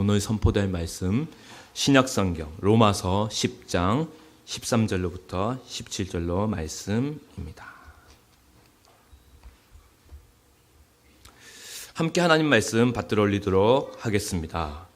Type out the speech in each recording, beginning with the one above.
오늘 선포될 말씀 신약성경 로마서 10장 13절로부터 17절로 말씀입니다. 함께 하나님 말씀 받들어 올리도록 하겠습니다.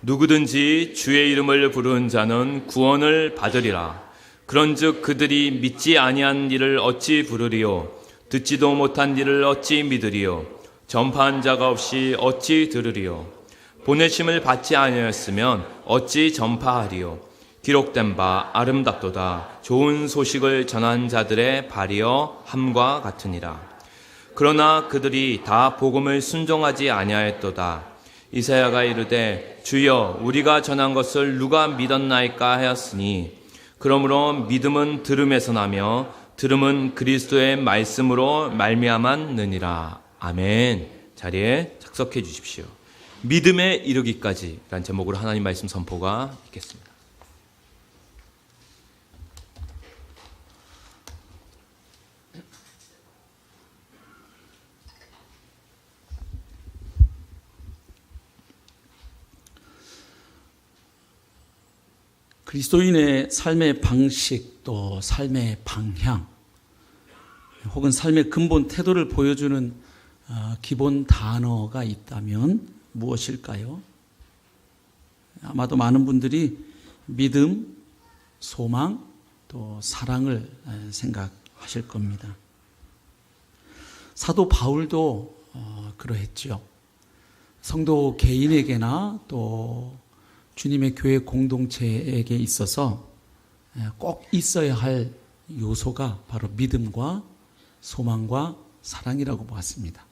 누구든지 주의 이름을 부르는 자는 구원을 받으리라. 그런즉 그들이 믿지 아니한 일을 어찌 부르리요? 듣지도 못한 일을 어찌 믿으리요? 전파한 자가 없이 어찌 들으리요? 보내심을 받지 아니하였으면 어찌 전파하리요? 기록된 바 아름답도다. 좋은 소식을 전한 자들의 발이여 함과 같으니라. 그러나 그들이 다 복음을 순종하지 아니하였도다. 이사야가 이르되 주여 우리가 전한 것을 누가 믿었나이까 하였으니 그러므로 믿음은 들음에서 나며 들음은 그리스도의 말씀으로 말미암았느니라. 아멘. 자리에 착석해 주십시오. 믿음에 이르기까지 라는 제목으로 하나님 말씀 선포가 있겠습니다. 그리스도인의 삶의 방식, 또 삶의 방향, 혹은 삶의 근본 태도를 보여주는 기본 단어가 있다면 무엇일까요? 아마도 많은 분들이 믿음, 소망, 또 사랑을 생각하실 겁니다. 사도 바울도 그러했죠. 성도 개인에게나 또 주님의 교회 공동체에게 있어서 꼭 있어야 할 요소가 바로 믿음과 소망과 사랑이라고 보았습니다.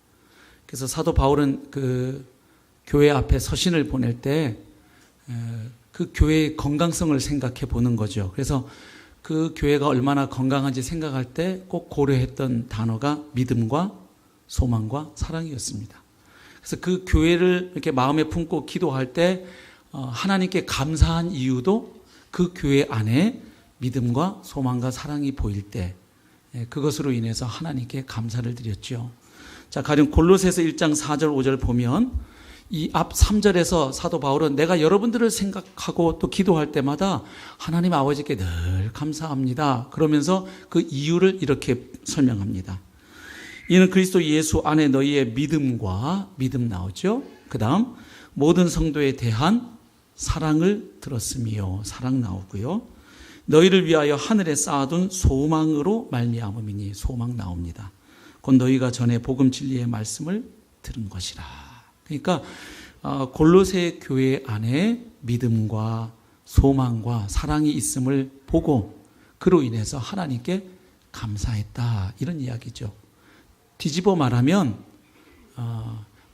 그래서 사도 바울은 그 교회 앞에 서신을 보낼 때 그 교회의 건강성을 생각해 보는 거죠. 그래서 그 교회가 얼마나 건강한지 생각할 때 꼭 고려했던 단어가 믿음과 소망과 사랑이었습니다. 그래서 그 교회를 이렇게 마음에 품고 기도할 때 하나님께 감사한 이유도 그 교회 안에 믿음과 소망과 사랑이 보일 때 그것으로 인해서 하나님께 감사를 드렸죠. 자, 가령 골로새서 1장 4절 5절 보면 이 앞 3절에서 사도 바울은 내가 여러분들을 생각하고 또 기도할 때마다 하나님 아버지께 늘 감사합니다. 그러면서 그 이유를 이렇게 설명합니다. 이는 그리스도 예수 안에 너희의 믿음과 믿음 나오죠. 그 다음 모든 성도에 대한 사랑을 들었으며 사랑 나오고요. 너희를 위하여 하늘에 쌓아둔 소망으로 말미암음이니 소망 나옵니다. 곧 너희가 전에 복음 진리의 말씀을 들은 것이라. 그러니까 골로새 교회 안에 믿음과 소망과 사랑이 있음을 보고 그로 인해서 하나님께 감사했다. 이런 이야기죠. 뒤집어 말하면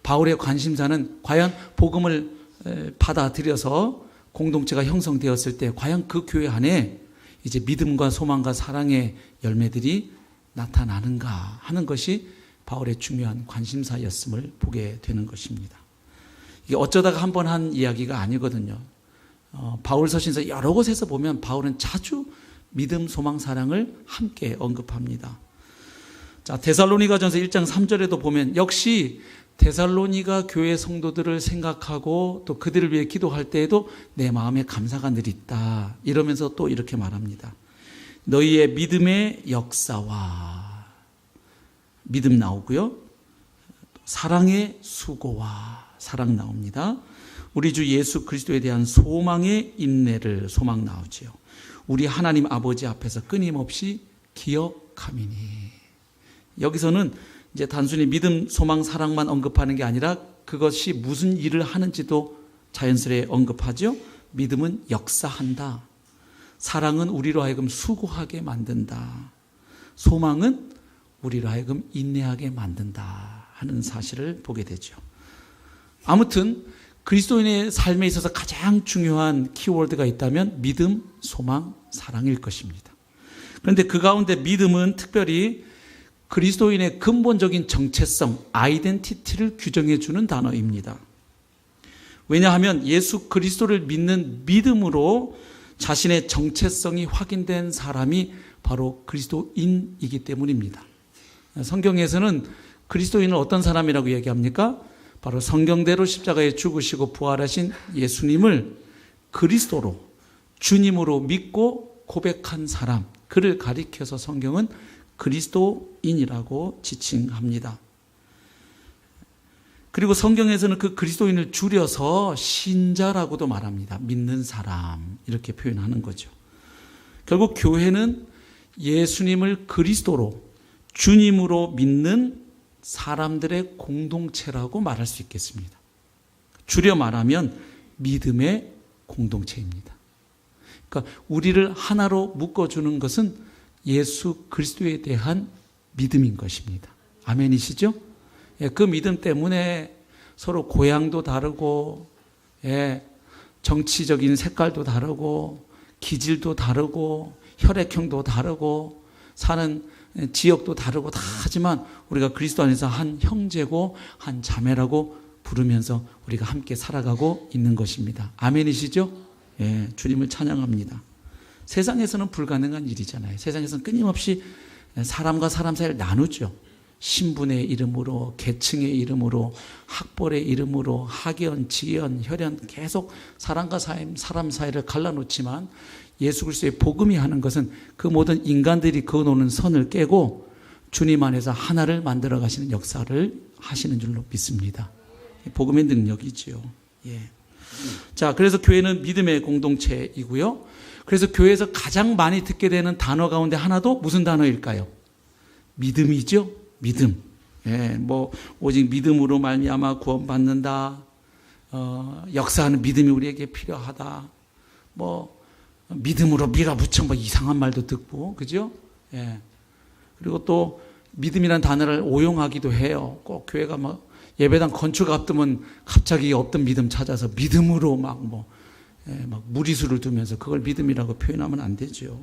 바울의 관심사는 과연 복음을 받아들여서 공동체가 형성되었을 때 과연 그 교회 안에 이제 믿음과 소망과 사랑의 열매들이 나타나는가 하는 것이 바울의 중요한 관심사였음을 보게 되는 것입니다. 이게 어쩌다가 한 번 한 이야기가 아니거든요. 바울 서신서 여러 곳에서 보면 바울은 자주 믿음, 소망, 사랑을 함께 언급합니다. 자, 데살로니가전서 1장 3절에도 보면 역시 데살로니가 교회 성도들을 생각하고 또 그들을 위해 기도할 때에도 내 마음에 감사가 늘 있다. 이러면서 또 이렇게 말합니다. 너희의 믿음의 역사와 믿음 나오고요. 사랑의 수고와 사랑 나옵니다. 우리 주 예수 그리스도에 대한 소망의 인내를 소망 나오지요. 우리 하나님 아버지 앞에서 끊임없이 기억함이니. 여기서는 이제 단순히 믿음, 소망, 사랑만 언급하는 게 아니라 그것이 무슨 일을 하는지도 자연스레 언급하죠. 믿음은 역사한다. 사랑은 우리로 하여금 수고하게 만든다. 소망은 우리로 하여금 인내하게 만든다 하는 사실을 보게 되죠. 아무튼 그리스도인의 삶에 있어서 가장 중요한 키워드가 있다면 믿음, 소망, 사랑일 것입니다. 그런데 그 가운데 믿음은 특별히 그리스도인의 근본적인 정체성, 아이덴티티를 규정해 주는 단어입니다. 왜냐하면 예수 그리스도를 믿는 믿음으로 자신의 정체성이 확인된 사람이 바로 그리스도인이기 때문입니다. 성경에서는 그리스도인을 어떤 사람이라고 얘기합니까? 바로 성경대로 십자가에 죽으시고 부활하신 예수님을 그리스도로 주님으로 믿고 고백한 사람, 그를 가리켜서 성경은 그리스도인이라고 지칭합니다. 그리고 성경에서는 그 그리스도인을 줄여서 신자라고도 말합니다. 믿는 사람, 이렇게 표현하는 거죠. 결국 교회는 예수님을 그리스도로 주님으로 믿는 사람들의 공동체라고 말할 수 있겠습니다. 줄여 말하면 믿음의 공동체입니다. 그러니까 우리를 하나로 묶어주는 것은 예수 그리스도에 대한 믿음인 것입니다. 아멘이시죠? 그 믿음 때문에 서로 고향도 다르고, 정치적인 색깔도 다르고, 기질도 다르고, 혈액형도 다르고, 사는 지역도 다르고 다 하지만 우리가 그리스도 안에서 한 형제고 한 자매라고 부르면서 우리가 함께 살아가고 있는 것입니다. 아멘이시죠? 주님을 찬양합니다. 세상에서는 불가능한 일이잖아요. 세상에서는 끊임없이 사람과 사람 사이를 나누죠. 신분의 이름으로, 계층의 이름으로, 학벌의 이름으로, 학연, 지연, 혈연 계속 사람과 사람 사이를 갈라놓지만 예수 그리스도의 복음이 하는 것은 그 모든 인간들이 그어놓는 선을 깨고 주님 안에서 하나를 만들어 가시는 역사를 하시는 줄로 믿습니다. 복음의 능력이지요. 자, 그래서 교회는 믿음의 공동체이고요. 그래서 교회에서 가장 많이 듣게 되는 단어 가운데 하나도 무슨 단어일까요? 믿음이죠. 믿음. 오직 믿음으로 말미암아 구원받는다. 역사하는 믿음이 우리에게 필요하다. 믿음으로 밀어붙여 이상한 말도 듣고, 그죠? 그리고 또 믿음이라는 단어를 오용하기도 해요. 꼭 교회가 예배당 건축 앞두면 갑자기 없던 믿음 찾아서 믿음으로 막 무리수를 두면서 그걸 믿음이라고 표현하면 안 되죠.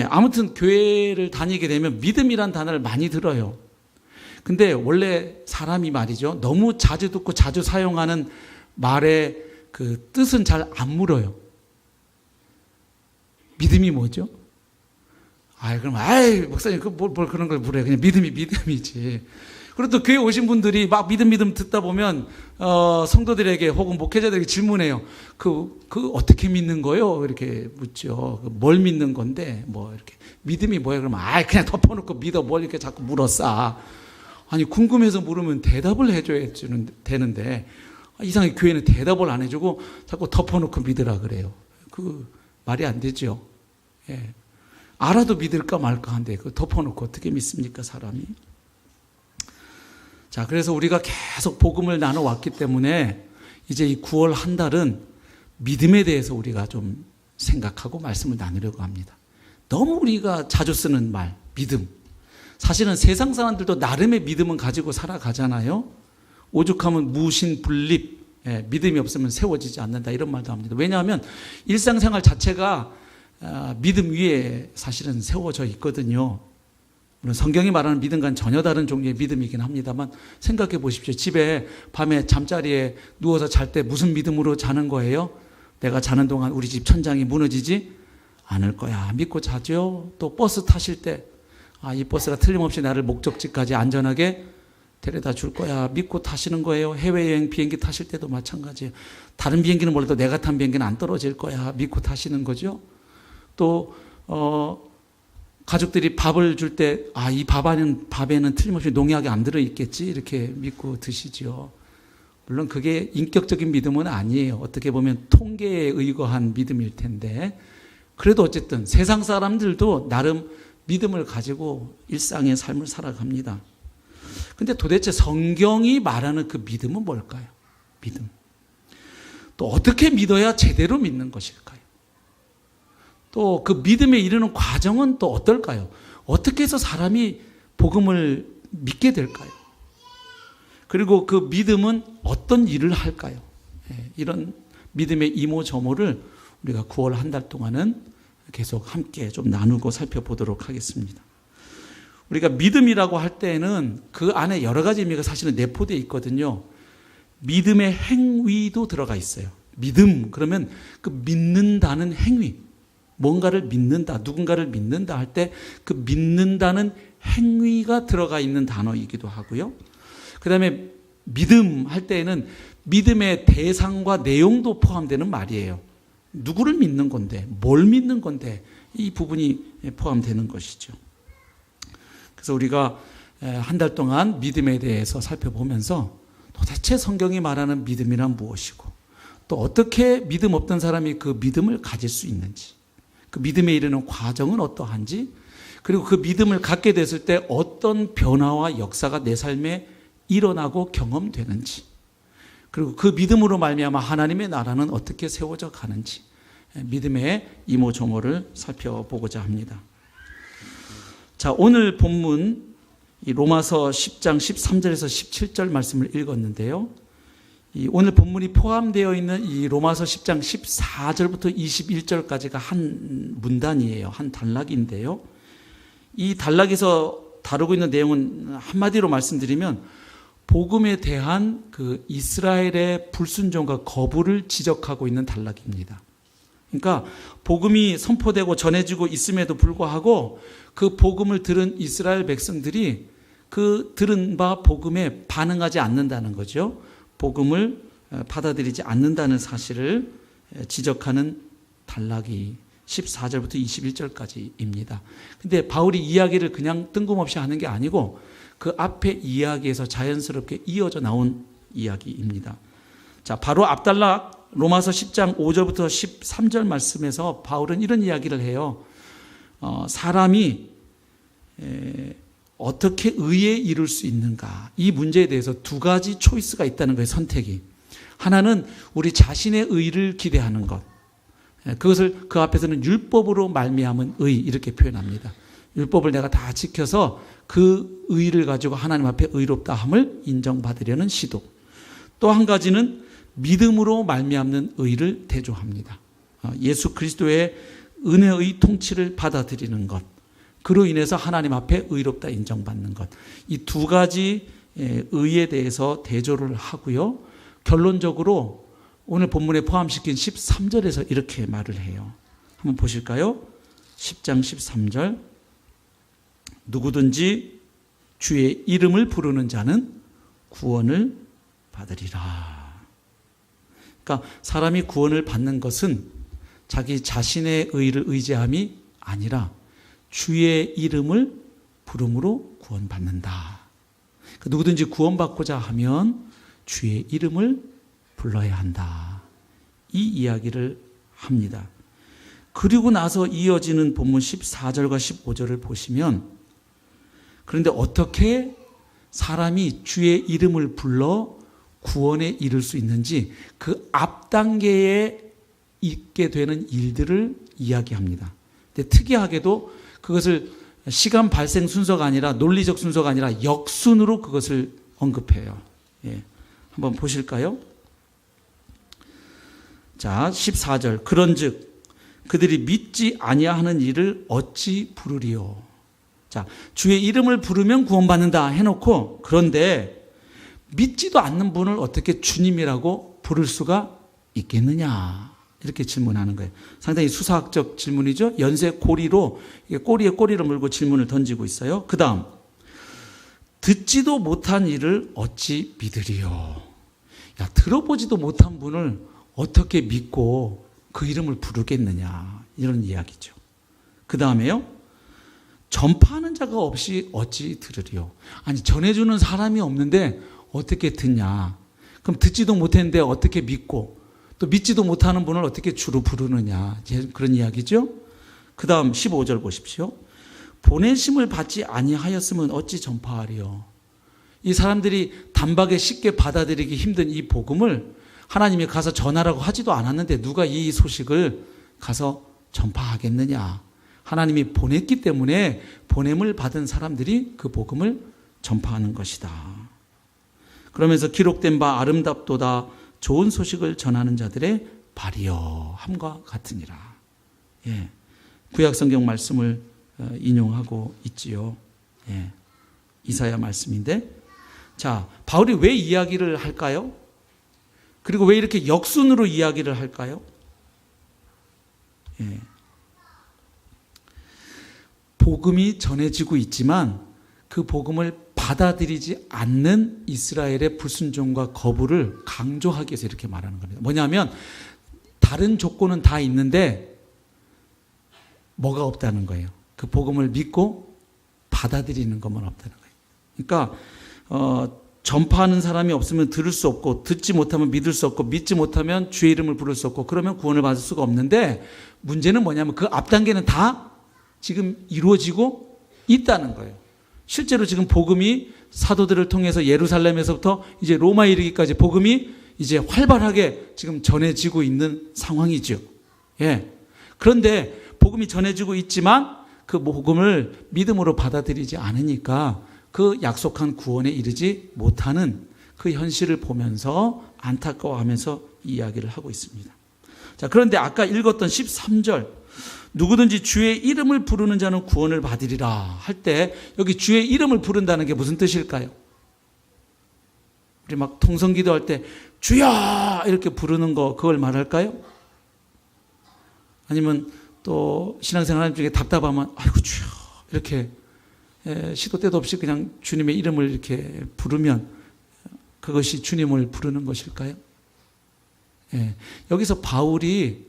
아무튼 교회를 다니게 되면 믿음이란 단어를 많이 들어요. 근데 원래 사람이 말이죠. 너무 자주 듣고 자주 사용하는 말의 그 뜻은 잘 안 물어요. 믿음이 뭐죠? 목사님, 뭘 그런 걸 물어요. 그냥 믿음이지. 그리고 또 교회 오신 분들이 막 믿음 듣다 보면, 성도들에게 혹은 목회자들에게 질문해요. 어떻게 믿는 거요? 이렇게 묻죠. 뭘 믿는 건데, 이렇게. 믿음이 뭐예요? 그러면, 그냥 덮어놓고 믿어. 뭘 이렇게 자꾸 물어싸. 아니, 궁금해서 물으면 대답을 해줘야 되는데, 이상하게 교회는 대답을 안 해주고 자꾸 덮어놓고 믿으라 그래요. 말이 안 되죠. 알아도 믿을까 말까 한데 덮어놓고 어떻게 믿습니까, 사람이? 자, 그래서 우리가 계속 복음을 나눠왔기 때문에 이제 이 9월 한 달은 믿음에 대해서 우리가 좀 생각하고 말씀을 나누려고 합니다. 너무 우리가 자주 쓰는 말, 믿음. 사실은 세상 사람들도 나름의 믿음은 가지고 살아가잖아요. 오죽하면 무신분립, 믿음이 없으면 세워지지 않는다, 이런 말도 합니다. 왜냐하면 일상생활 자체가 믿음 위에 사실은 세워져 있거든요. 물론 성경이 말하는 믿음과는 전혀 다른 종류의 믿음이긴 합니다만 생각해 보십시오. 집에 밤에 잠자리에 누워서 잘 때 무슨 믿음으로 자는 거예요? 내가 자는 동안 우리 집 천장이 무너지지 않을 거야. 믿고 자죠. 또 버스 타실 때 이 버스가 틀림없이 나를 목적지까지 안전하게 데려다 줄 거야. 믿고 타시는 거예요. 해외여행 비행기 타실 때도 마찬가지예요. 다른 비행기는 몰라도 내가 탄 비행기는 안 떨어질 거야. 믿고 타시는 거죠. 또 가족들이 밥을 줄 때 이 밥에는 틀림없이 농약이 안 들어있겠지, 이렇게 믿고 드시죠. 물론 그게 인격적인 믿음은 아니에요. 어떻게 보면 통계에 의거한 믿음일 텐데, 그래도 어쨌든 세상 사람들도 나름 믿음을 가지고 일상의 삶을 살아갑니다. 근데 도대체 성경이 말하는 그 믿음은 뭘까요? 믿음. 또 어떻게 믿어야 제대로 믿는 것일까요? 또 그 믿음에 이르는 과정은 또 어떨까요? 어떻게 해서 사람이 복음을 믿게 될까요? 그리고 그 믿음은 어떤 일을 할까요? 이런 믿음의 이모저모를 우리가 9월 한 달 동안은 계속 함께 좀 나누고 살펴보도록 하겠습니다. 우리가 믿음이라고 할 때는 그 안에 여러 가지 의미가 사실은 내포되어 있거든요. 믿음의 행위도 들어가 있어요. 믿음, 그러면 그 믿는다는 행위, 뭔가를 믿는다, 누군가를 믿는다 할 때 그 믿는다는 행위가 들어가 있는 단어이기도 하고요. 그 다음에 믿음 할 때에는 믿음의 대상과 내용도 포함되는 말이에요. 누구를 믿는 건데, 뭘 믿는 건데, 이 부분이 포함되는 것이죠. 그래서 우리가 한 달 동안 믿음에 대해서 살펴보면서 도대체 성경이 말하는 믿음이란 무엇이고, 또 어떻게 믿음 없던 사람이 그 믿음을 가질 수 있는지, 그 믿음에 이르는 과정은 어떠한지, 그리고 그 믿음을 갖게 됐을 때 어떤 변화와 역사가 내 삶에 일어나고 경험되는지, 그리고 그 믿음으로 말미암아 하나님의 나라는 어떻게 세워져 가는지, 믿음의 이모저모를 살펴보고자 합니다. 자, 오늘 본문 이 로마서 10장 13절에서 17절 말씀을 읽었는데요. 이 오늘 본문이 포함되어 있는 이 로마서 10장 14절부터 21절까지가 한 문단이에요. 한 단락인데요. 이 단락에서 다루고 있는 내용은 한마디로 말씀드리면 복음에 대한 그 이스라엘의 불순종과 거부를 지적하고 있는 단락입니다. 그러니까 복음이 선포되고 전해지고 있음에도 불구하고 그 복음을 들은 이스라엘 백성들이 그 들은 바 복음에 반응하지 않는다는 거죠. 복음을 받아들이지 않는다는 사실을 지적하는 단락이 14절부터 21절까지입니다. 근데 바울이 이야기를 그냥 뜬금없이 하는 게 아니고 그 앞에 이야기에서 자연스럽게 이어져 나온 이야기입니다. 자, 바로 앞단락 로마서 10장 5절부터 13절 말씀에서 바울은 이런 이야기를 해요. 사람이 어떻게 의에 이룰 수 있는가, 이 문제에 대해서 두 가지 초이스가 있다는 거예요. 선택이. 하나는 우리 자신의 의를 기대하는 것, 그것을 그 앞에서는 율법으로 말미암은 의 이렇게 표현합니다. 율법을 내가 다 지켜서 그 의를 가지고 하나님 앞에 의롭다함을 인정받으려는 시도. 또 한 가지는 믿음으로 말미암는 의를 대조합니다. 예수 그리스도의 은혜의 통치를 받아들이는 것, 그로 인해서 하나님 앞에 의롭다 인정받는 것, 이 두 가지 의에 대해서 대조를 하고요. 결론적으로 오늘 본문에 포함시킨 13절에서 이렇게 말을 해요. 한번 보실까요? 10장 13절. 누구든지 주의 이름을 부르는 자는 구원을 받으리라. 그러니까 사람이 구원을 받는 것은 자기 자신의 의를 의지함이 아니라 주의 이름을 부름으로 구원받는다. 그러니까 누구든지 구원받고자 하면 주의 이름을 불러야 한다. 이 이야기를 합니다. 그리고 나서 이어지는 본문 14절과 15절을 보시면, 그런데 어떻게 사람이 주의 이름을 불러 구원에 이를 수 있는지 그 앞 단계에 있게 되는 일들을 이야기합니다. 근데 특이하게도 그것을 시간 발생 순서가 아니라 논리적 순서가 아니라 역순으로 그것을 언급해요. 예. 한번 보실까요? 자, 14절. 그런즉 그들이 믿지 아니하는 일을 어찌 부르리요? 자, 주의 이름을 부르면 구원받는다 해놓고, 그런데 믿지도 않는 분을 어떻게 주님이라고 부를 수가 있겠느냐, 이렇게 질문하는 거예요. 상당히 수사학적 질문이죠. 연쇄 고리로, 꼬리에 꼬리를 물고 질문을 던지고 있어요. 그 다음, 듣지도 못한 일을 어찌 믿으리요? 야, 들어보지도 못한 분을 어떻게 믿고 그 이름을 부르겠느냐, 이런 이야기죠. 그 다음에요, 전파하는 자가 없이 어찌 들으리요? 아니, 전해주는 사람이 없는데 어떻게 듣냐? 그럼 듣지도 못했는데 어떻게 믿고, 또 믿지도 못하는 분을 어떻게 주로 부르느냐, 그런 이야기죠. 그 다음 15절 보십시오. 보내심을 받지 아니하였으면 어찌 전파하리요? 이 사람들이 단박에 쉽게 받아들이기 힘든 이 복음을 하나님이 가서 전하라고 하지도 않았는데 누가 이 소식을 가서 전파하겠느냐? 하나님이 보냈기 때문에 보냄을 받은 사람들이 그 복음을 전파하는 것이다. 그러면서 기록된 바 아름답도다 좋은 소식을 전하는 자들의 발이여 함과 같으니라. 예. 구약 성경 말씀을 인용하고 있지요. 예. 이사야 말씀인데, 자, 바울이 왜 이야기를 할까요? 그리고 왜 이렇게 역순으로 이야기를 할까요? 예. 복음이 전해지고 있지만 그 복음을 받아들이지 않는 이스라엘의 불순종과 거부를 강조하기 위해서 이렇게 말하는 겁니다. 뭐냐면 다른 조건은 다 있는데 뭐가 없다는 거예요. 그 복음을 믿고 받아들이는 것만 없다는 거예요. 그러니까 전파하는 사람이 없으면 들을 수 없고, 듣지 못하면 믿을 수 없고, 믿지 못하면 주의 이름을 부를 수 없고, 그러면 구원을 받을 수가 없는데, 문제는 뭐냐면 그 앞 단계는 다 지금 이루어지고 있다는 거예요. 실제로 지금 복음이 사도들을 통해서 예루살렘에서부터 이제 로마에 이르기까지 복음이 이제 활발하게 지금 전해지고 있는 상황이죠. 예. 그런데 복음이 전해지고 있지만 그 복음을 믿음으로 받아들이지 않으니까 그 약속한 구원에 이르지 못하는 그 현실을 보면서 안타까워하면서 이야기를 하고 있습니다. 자, 그런데 아까 읽었던 13절, 누구든지 주의 이름을 부르는 자는 구원을 받으리라 할 때 여기 주의 이름을 부른다는 게 무슨 뜻일까요? 우리 막 통성기도 할 때 주야 이렇게 부르는 거, 그걸 말할까요? 아니면 또 신앙생활 중에 답답하면 아이고 주여 이렇게 시도 때도 없이 그냥 주님의 이름을 이렇게 부르면 그것이 주님을 부르는 것일까요? 예, 여기서 바울이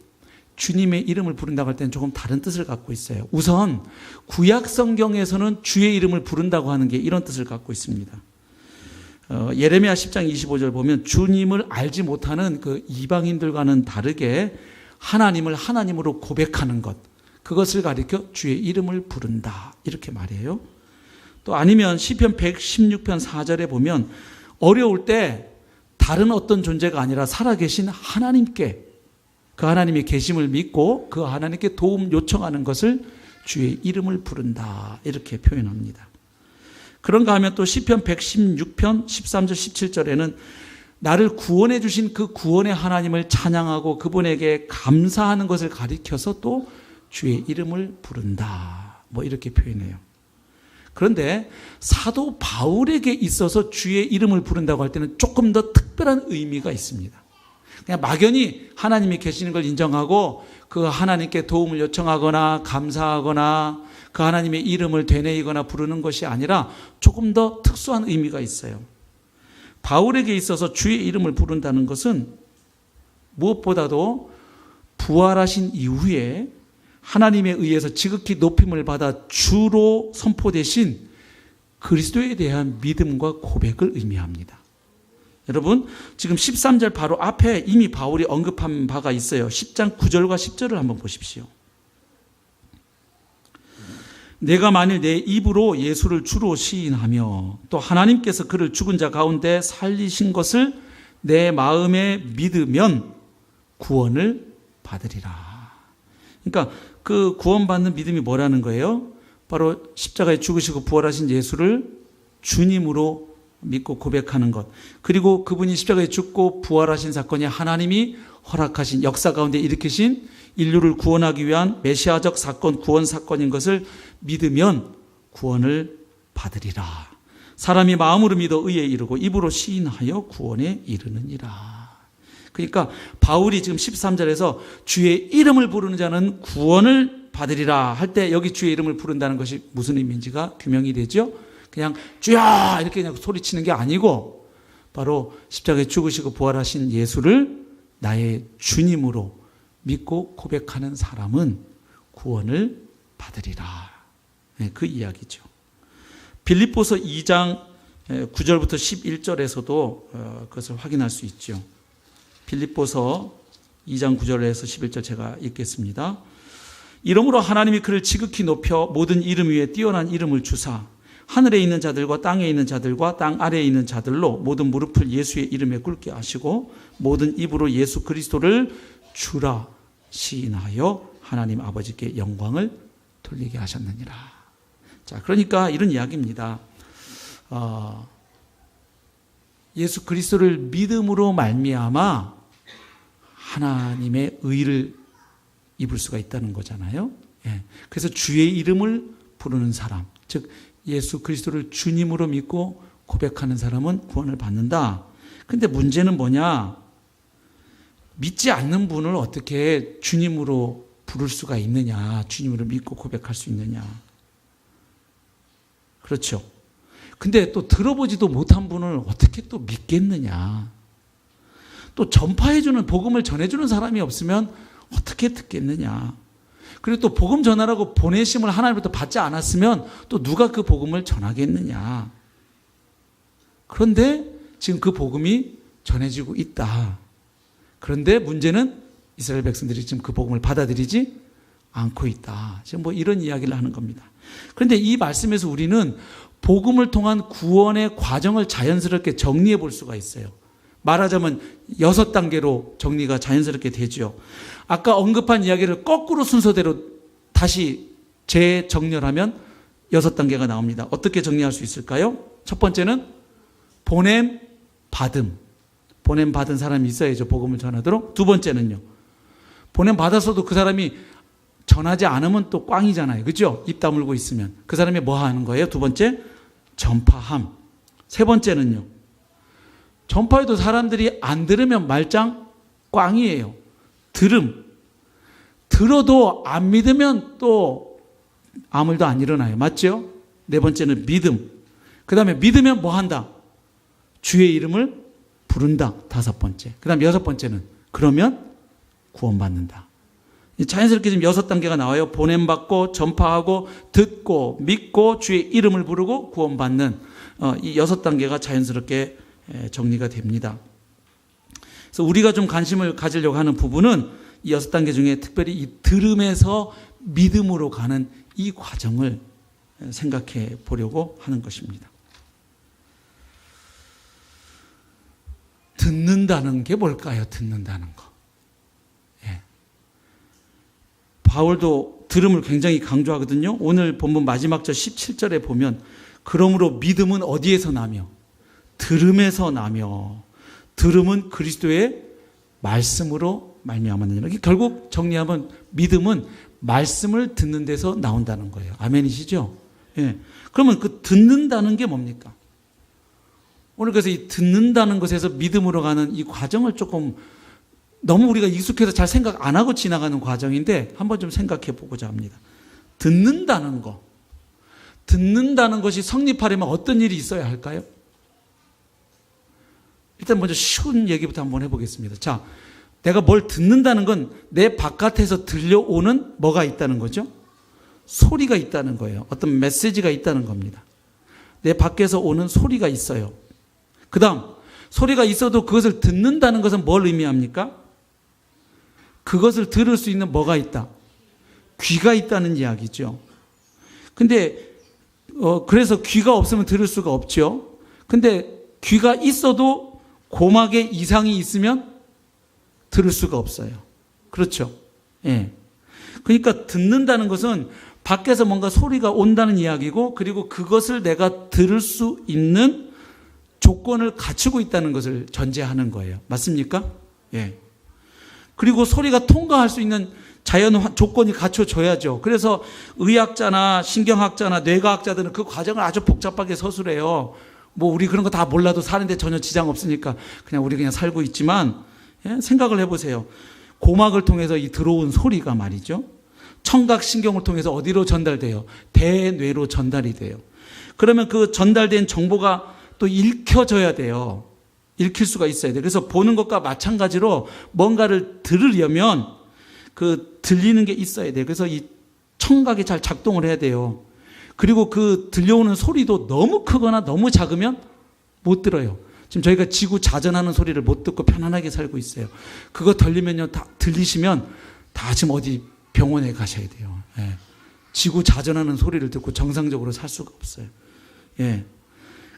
주님의 이름을 부른다고 할 때는 조금 다른 뜻을 갖고 있어요. 우선 구약 성경에서는 주의 이름을 부른다고 하는 게 이런 뜻을 갖고 있습니다. 예레미야 10장 25절 보면 주님을 알지 못하는 그 이방인들과는 다르게 하나님을 하나님으로 고백하는 것, 그것을 가리켜 주의 이름을 부른다 이렇게 말해요. 또 아니면 시편 116편 4절에 보면 어려울 때 다른 어떤 존재가 아니라 살아계신 하나님께, 그 하나님의 계심을 믿고 그 하나님께 도움 요청하는 것을 주의 이름을 부른다 이렇게 표현합니다. 그런가 하면 또 시편 116편 13절 17절에는 나를 구원해 주신 그 구원의 하나님을 찬양하고 그분에게 감사하는 것을 가리켜서 또 주의 이름을 부른다 뭐 이렇게 표현해요. 그런데 사도 바울에게 있어서 주의 이름을 부른다고 할 때는 조금 더 특별한 의미가 있습니다. 그냥 막연히 하나님이 계시는 걸 인정하고 그 하나님께 도움을 요청하거나 감사하거나 그 하나님의 이름을 되뇌이거나 부르는 것이 아니라 조금 더 특수한 의미가 있어요. 바울에게 있어서 주의 이름을 부른다는 것은 무엇보다도 부활하신 이후에 하나님에 의해서 지극히 높임을 받아 주로 선포되신 그리스도에 대한 믿음과 고백을 의미합니다. 여러분, 지금 13절 바로 앞에 이미 바울이 언급한 바가 있어요. 10장 9절과 10절을 한번 보십시오. 내가 만일 내 입으로 예수를 주로 시인하며 또 하나님께서 그를 죽은 자 가운데 살리신 것을 내 마음에 믿으면 구원을 받으리라. 그러니까 그 구원받는 믿음이 뭐라는 거예요? 바로 십자가에 죽으시고 부활하신 예수를 주님으로 믿고 고백하는 것, 그리고 그분이 십자가에 죽고 부활하신 사건이 하나님이 허락하신 역사 가운데 일으키신 인류를 구원하기 위한 메시아적 사건, 구원 사건인 것을 믿으면 구원을 받으리라. 사람이 마음으로 믿어 의에 이르고 입으로 시인하여 구원에 이르느니라. 그러니까 바울이 지금 13절에서 주의 이름을 부르는 자는 구원을 받으리라 할 때 여기 주의 이름을 부른다는 것이 무슨 의미인지가 규명이 되죠. 그냥 주야 이렇게 그냥 소리치는 게 아니고 바로 십자가에 죽으시고 부활하신 예수를 나의 주님으로 믿고 고백하는 사람은 구원을 받으리라. 네, 그 이야기죠. 빌립보서 2장 9절부터 11절에서도 그것을 확인할 수 있죠. 빌립보서 2장 9절에서 11절 제가 읽겠습니다. 이러므로 하나님이 그를 지극히 높여 모든 이름 위에 뛰어난 이름을 주사 하늘에 있는 자들과 땅에 있는 자들과 땅 아래에 있는 자들로 모든 무릎을 예수의 이름에 꿇게 하시고 모든 입으로 예수 그리스도를 주라 시인하여 하나님 아버지께 영광을 돌리게 하셨느니라. 자, 그러니까 이런 이야기입니다. 예수 그리스도를 믿음으로 말미암아 하나님의 의를 입을 수가 있다는 거잖아요. 예. 그래서 주의 이름을 부르는 사람, 즉 예수 그리스도를 주님으로 믿고 고백하는 사람은 구원을 받는다. 근데 문제는 뭐냐? 믿지 않는 분을 어떻게 주님으로 부를 수가 있느냐? 주님으로 믿고 고백할 수 있느냐? 그렇죠. 근데 또 들어보지도 못한 분을 어떻게 또 믿겠느냐. 또 전파해주는, 복음을 전해주는 사람이 없으면 어떻게 듣겠느냐. 그리고 또 복음 전하라고 보내심을 하나님부터 받지 않았으면 또 누가 그 복음을 전하겠느냐. 그런데 지금 그 복음이 전해지고 있다. 그런데 문제는 이스라엘 백성들이 지금 그 복음을 받아들이지 않고 있다. 지금 뭐 이런 이야기를 하는 겁니다. 그런데 이 말씀에서 우리는 복음을 통한 구원의 과정을 자연스럽게 정리해 볼 수가 있어요. 말하자면 6단계로 정리가 자연스럽게 되죠. 아까 언급한 이야기를 거꾸로 순서대로 다시 재정렬하면 6단계가 나옵니다. 어떻게 정리할 수 있을까요? 첫 번째는 보냄, 받음. 보냄 받은 사람이 있어야죠. 복음을 전하도록. 두 번째는요. 보냄 받았어도 그 사람이 전하지 않으면 또 꽝이잖아요. 그죠? 입 다물고 있으면. 그 사람이 뭐 하는 거예요? 두 번째, 전파함. 세 번째는요. 전파해도 사람들이 안 들으면 말짱 꽝이에요. 들어도 안 믿으면 또 아무 일도 안 일어나요. 맞죠? 네 번째는 믿음. 그 다음에 믿으면 뭐 한다? 주의 이름을 부른다. 다섯 번째. 그 다음 여섯 번째는 그러면 구원받는다. 자연스럽게 지금 6단계가 나와요. 보냄받고 전파하고 듣고 믿고 주의 이름을 부르고 구원받는 이 6단계가 자연스럽게 정리가 됩니다. 그래서 우리가 좀 관심을 가지려고 하는 부분은 이 6단계 중에 특별히 이 들음에서 믿음으로 가는 이 과정을 생각해 보려고 하는 것입니다. 듣는다는 게 뭘까요? 듣는다는 거. 예. 바울도 들음을 굉장히 강조하거든요. 오늘 본문 마지막 절 17절에 보면 그러므로 믿음은 어디에서 나며? 들음에서 나며 들음은 그리스도의 말씀으로 말미암았느니라. 결국 정리하면 믿음은 말씀을 듣는 데서 나온다는 거예요. 아멘이시죠? 예. 그러면 그 듣는다는 게 뭡니까? 오늘 그래서 이 듣는다는 것에서 믿음으로 가는 이 과정을 조금 너무 우리가 익숙해서 잘 생각 안 하고 지나가는 과정인데 한번 좀 생각해 보고자 합니다. 듣는다는 거. 듣는다는 것이 성립하려면 어떤 일이 있어야 할까요? 일단 먼저 쉬운 얘기부터 한번 해보겠습니다. 자, 내가 뭘 듣는다는 건 내 바깥에서 들려오는 뭐가 있다는 거죠? 소리가 있다는 거예요. 어떤 메시지가 있다는 겁니다. 내 밖에서 오는 소리가 있어요. 그 다음 소리가 있어도 그것을 듣는다는 것은 뭘 의미합니까? 그것을 들을 수 있는 뭐가 있다? 귀가 있다는 이야기죠. 근데 그래서 귀가 없으면 들을 수가 없죠. 근데 귀가 있어도 고막에 이상이 있으면 들을 수가 없어요. 그렇죠? 예. 그러니까 듣는다는 것은 밖에서 뭔가 소리가 온다는 이야기고 그리고 그것을 내가 들을 수 있는 조건을 갖추고 있다는 것을 전제하는 거예요. 맞습니까? 예. 그리고 소리가 통과할 수 있는 자연 조건이 갖춰져야죠. 그래서 의학자나 신경학자나 뇌과학자들은 그 과정을 아주 복잡하게 서술해요. 뭐 우리 그런 거 다 몰라도 사는데 전혀 지장 없으니까 그냥 우리 그냥 살고 있지만 예? 생각을 해보세요. 고막을 통해서 이 들어온 소리가 말이죠. 청각신경을 통해서 어디로 전달돼요? 대뇌로 전달이 돼요. 그러면 그 전달된 정보가 또 읽혀져야 돼요. 읽힐 수가 있어야 돼요. 그래서 보는 것과 마찬가지로 뭔가를 들으려면 그 들리는 게 있어야 돼요. 그래서 이 청각이 잘 작동을 해야 돼요. 그리고 그 들려오는 소리도 너무 크거나 너무 작으면 못 들어요. 지금 저희가 지구 자전하는 소리를 못 듣고 편안하게 살고 있어요. 그거 들리면요, 다 들리시면 다 지금 어디 병원에 가셔야 돼요. 예. 지구 자전하는 소리를 듣고 정상적으로 살 수가 없어요. 예.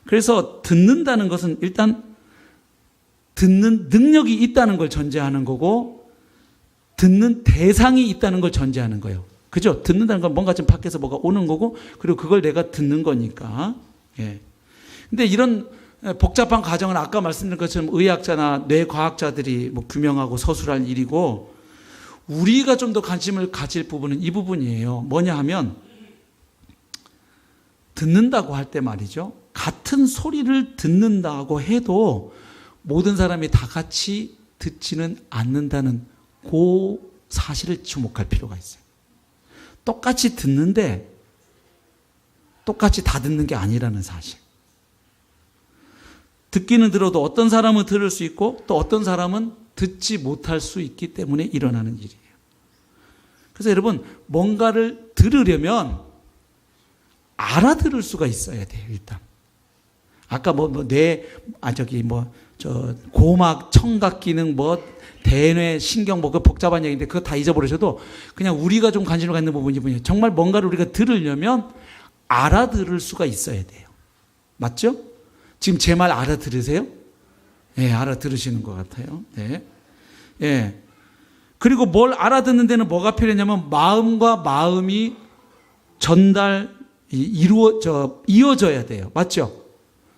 그래서 듣는다는 것은 일단 듣는 능력이 있다는 걸 전제하는 거고 듣는 대상이 있다는 걸 전제하는 거예요. 그죠? 듣는다는 건 뭔가 좀 밖에서 뭐가 오는 거고 그리고 그걸 내가 듣는 거니까. 예. 근데 이런 복잡한 과정은 아까 말씀드린 것처럼 의학자나 뇌과학자들이 뭐 규명하고 서술할 일이고 우리가 좀 더 관심을 가질 부분은 이 부분이에요. 뭐냐 하면 듣는다고 할 때 말이죠. 같은 소리를 듣는다고 해도 모든 사람이 다 같이 듣지는 않는다는 그 사실을 주목할 필요가 있어요. 똑같이 듣는데 똑같이 다 듣는 게 아니라는 사실. 듣기는 들어도 어떤 사람은 들을 수 있고 또 어떤 사람은 듣지 못할 수 있기 때문에 일어나는 일이에요. 그래서 여러분, 뭔가를 들으려면 알아들을 수가 있어야 돼요, 일단. 아까 고막, 청각 기능, 대뇌, 신경, 그 복잡한 얘기인데 그거 다 잊어버리셔도 그냥 우리가 좀 관심을 갖는 부분이에요. 정말 뭔가를 우리가 들으려면 알아들을 수가 있어야 돼요. 맞죠? 지금 제 말 알아들으세요? 네, 알아들으시는 것 같아요. 네. 예. 그리고 뭘 알아듣는 데는 뭐가 필요하냐면 마음과 마음이 이어져야 돼요. 맞죠?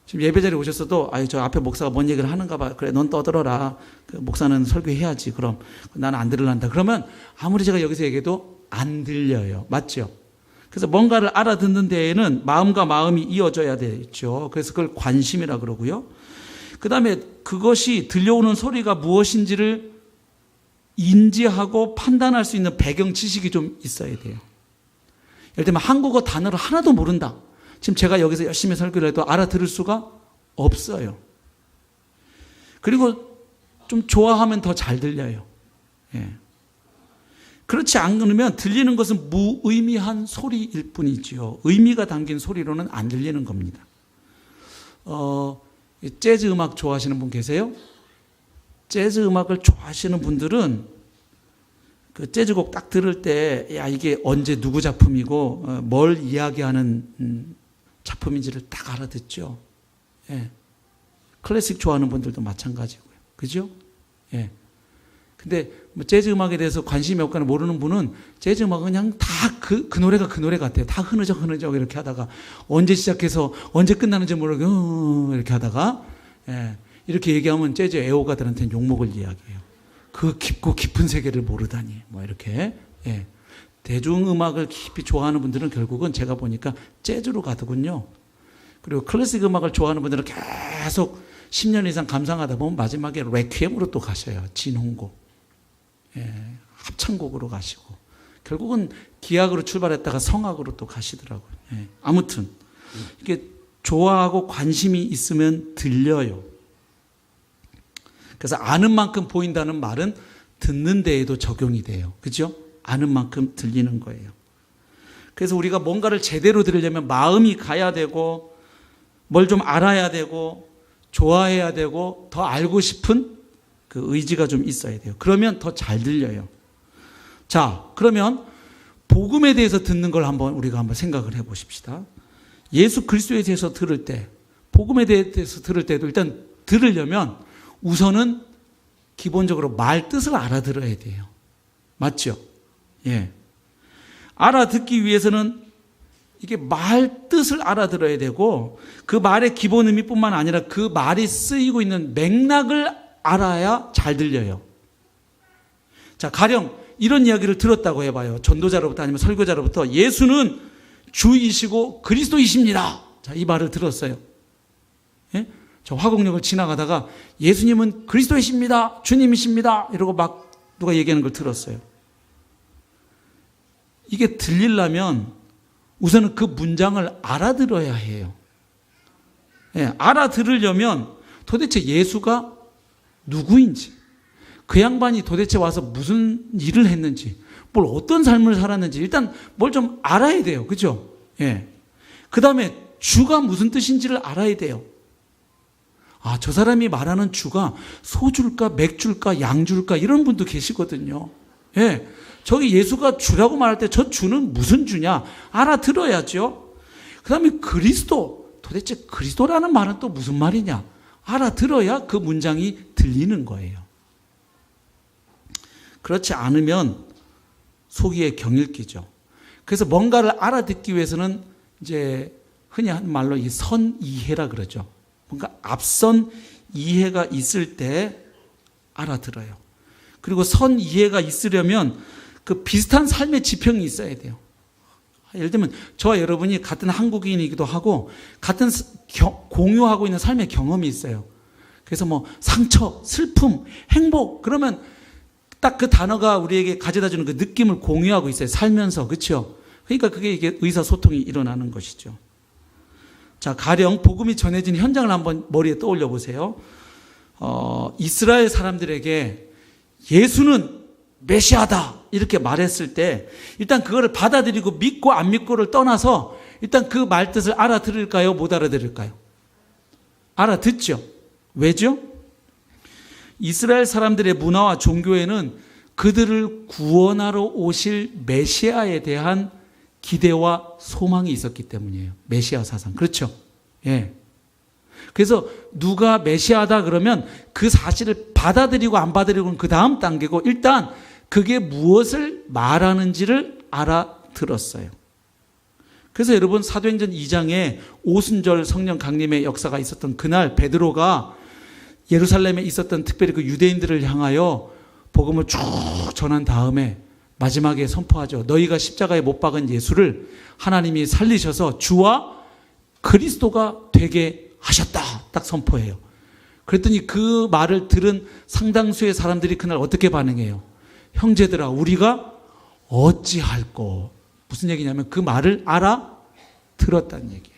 지금 예배 자리에 오셨어도, 저 앞에 목사가 뭔 얘기를 하는가 봐. 그래, 넌 떠들어라. 그 목사는 설교해야지. 그럼 나는 안 들으란다. 그러면 아무리 제가 여기서 얘기해도 안 들려요. 맞죠? 그래서 뭔가를 알아듣는 데에는 마음과 마음이 이어져야 되죠. 그래서 그걸 관심이라 그러고요. 그 다음에 그것이 들려오는 소리가 무엇인지를 인지하고 판단할 수 있는 배경 지식이 좀 있어야 돼요. 예를 들면 한국어 단어를 하나도 모른다. 지금 제가 여기서 열심히 설교를 해도 알아들을 수가 없어요. 그리고 좀 좋아하면 더 잘 들려요. 예. 그렇지 않으면 들리는 것은 무의미한 소리일 뿐이지요. 의미가 담긴 소리로는 안 들리는 겁니다. 재즈 음악 좋아하시는 분 계세요? 재즈 음악을 좋아하시는 분들은 그 재즈곡 딱 들을 때, 이게 언제 누구 작품이고, 뭘 이야기하는 작품인지를 딱 알아듣죠. 예. 클래식 좋아하는 분들도 마찬가지고요. 그죠? 예. 근데 재즈 음악에 대해서 관심이 없거나 모르는 분은 재즈 음악은 그냥 다 그 노래가 그 노래 같아요. 다 흐느적 이렇게 하다가 언제 시작해서 언제 끝나는지 모르고 이렇게 하다가, 예. 이렇게 얘기하면 재즈 애호가들한테는 욕먹을 이야기예요. 그 깊고 깊은 세계를 모르다니. 이렇게. 예. 대중음악을 깊이 좋아하는 분들은 결국은 제가 보니까 재즈로 가더군요. 그리고 클래식 음악을 좋아하는 분들은 계속 10년 이상 감상하다 보면 마지막에 레퀴엠으로 또 가셔요. 진홍곡. 예. 합창곡으로 가시고. 결국은 기악으로 출발했다가 성악으로 또 가시더라고요. 예. 아무튼 이게 좋아하고 관심이 있으면 들려요. 그래서 아는 만큼 보인다는 말은 듣는 데에도 적용이 돼요. 그죠? 아는 만큼 들리는 거예요. 그래서 우리가 뭔가를 제대로 들으려면 마음이 가야 되고, 뭘 좀 알아야 되고, 좋아해야 되고, 더 알고 싶은 그 의지가 좀 있어야 돼요. 그러면 더 잘 들려요. 자, 그러면 복음에 대해서 듣는 걸 우리가 한번 생각을 해 보십시다. 예수 그리스도에 대해서 들을 때, 복음에 대해서 들을 때도 일단 들으려면 우선은 기본적으로 말 뜻을 알아들어야 돼요. 맞죠? 예. 알아듣기 위해서는 이게 말 뜻을 알아들어야 되고, 그 말의 기본 의미뿐만 아니라 그 말이 쓰이고 있는 맥락을 알아야 잘 들려요. 자, 가령 이런 이야기를 들었다고 해봐요. 전도자로부터 아니면 설교자로부터 예수는 주이시고 그리스도이십니다. 자, 이 말을 들었어요. 예? 저 화곡역을 지나가다가 예수님은 그리스도이십니다. 주님이십니다. 이러고 막 누가 얘기하는 걸 들었어요. 이게 들리려면 우선은 그 문장을 알아들어야 해요. 예, 알아들으려면 도대체 예수가 누구인지, 그 양반이 도대체 와서 무슨 일을 했는지, 뭘 어떤 삶을 살았는지 일단 뭘 좀 알아야 돼요. 그죠? 예. 그 다음에 주가 무슨 뜻인지를 알아야 돼요. 저 사람이 말하는 주가 소주일까, 맥주일까, 양주일까, 이런 분도 계시거든요. 예. 저기 예수가 주라고 말할 때 저 주는 무슨 주냐? 알아들어야죠. 그 다음에 그리스도, 도대체 그리스도라는 말은 또 무슨 말이냐? 알아들어야 그 문장이 들리는 거예요. 그렇지 않으면 속이에 경일기죠. 그래서 뭔가를 알아듣기 위해서는 이제 흔히 하는 말로 이 선이해라 그러죠. 뭔가 앞선 이해가 있을 때 알아들어요. 그리고 선이해가 있으려면 그 비슷한 삶의 지평이 있어야 돼요. 예를 들면 저와 여러분이 같은 한국인이기도 하고 같은 공유하고 있는 삶의 경험이 있어요. 그래서 상처, 슬픔, 행복, 그러면 딱 그 단어가 우리에게 가져다 주는 그 느낌을 공유하고 있어요. 살면서. 그렇죠? 그러니까 그게 이게 의사소통이 일어나는 것이죠. 자, 가령 복음이 전해진 현장을 한번 머리에 떠올려 보세요. 이스라엘 사람들에게 예수는 메시아다 이렇게 말했을 때 일단 그거를 받아들이고 믿고 안 믿고를 떠나서 일단 그 말뜻을 알아들을까요? 못 알아들을까요? 알아듣죠. 왜죠? 이스라엘 사람들의 문화와 종교에는 그들을 구원하러 오실 메시아에 대한 기대와 소망이 있었기 때문이에요. 메시아 사상. 그렇죠? 예. 그래서 누가 메시아다 그러면 그 사실을 받아들이고 안 받아들이고는 그 다음 단계고 일단 그게 무엇을 말하는지를 알아들었어요. 그래서 여러분 사도행전 2장에 오순절 성령 강림의 역사가 있었던 그날 베드로가 예루살렘에 있었던 특별히 그 유대인들을 향하여 복음을 쭉 전한 다음에 마지막에 선포하죠. 너희가 십자가에 못 박은 예수를 하나님이 살리셔서 주와 그리스도가 되게 하셨다. 딱 선포해요. 그랬더니 그 말을 들은 상당수의 사람들이 그날 어떻게 반응해요? 형제들아 우리가 어찌할꼬. 무슨 얘기냐면 그 말을 알아들었다는 얘기예요.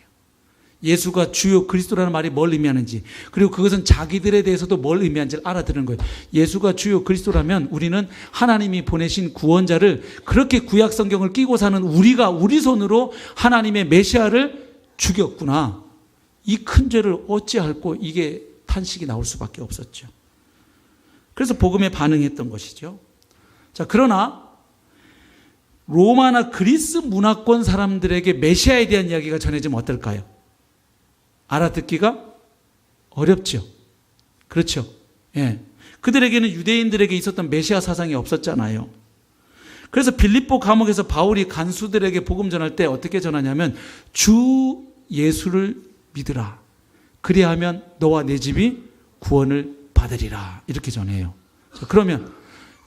예수가 주요 그리스도라는 말이 뭘 의미하는지 그리고 그것은 자기들에 대해서도 뭘 의미하는지를 알아들은 거예요. 예수가 주요 그리스도라면 우리는 하나님이 보내신 구원자를 그렇게 구약 성경을 끼고 사는 우리가 우리 손으로 하나님의 메시아를 죽였구나. 이 큰 죄를 어찌할꼬 이게 탄식이 나올 수밖에 없었죠. 그래서 복음에 반응했던 것이죠. 자, 그러나 로마나 그리스 문화권 사람들에게 메시아에 대한 이야기가 전해지면 어떨까요? 알아듣기가 어렵죠. 그렇죠. 예. 그들에게는 유대인들에게 있었던 메시아 사상이 없었잖아요. 그래서 빌립보 감옥에서 바울이 간수들에게 복음 전할 때 어떻게 전하냐면 주 예수를 믿으라. 그리하면 너와 내 집이 구원을 받으리라. 이렇게 전해요. 자, 그러면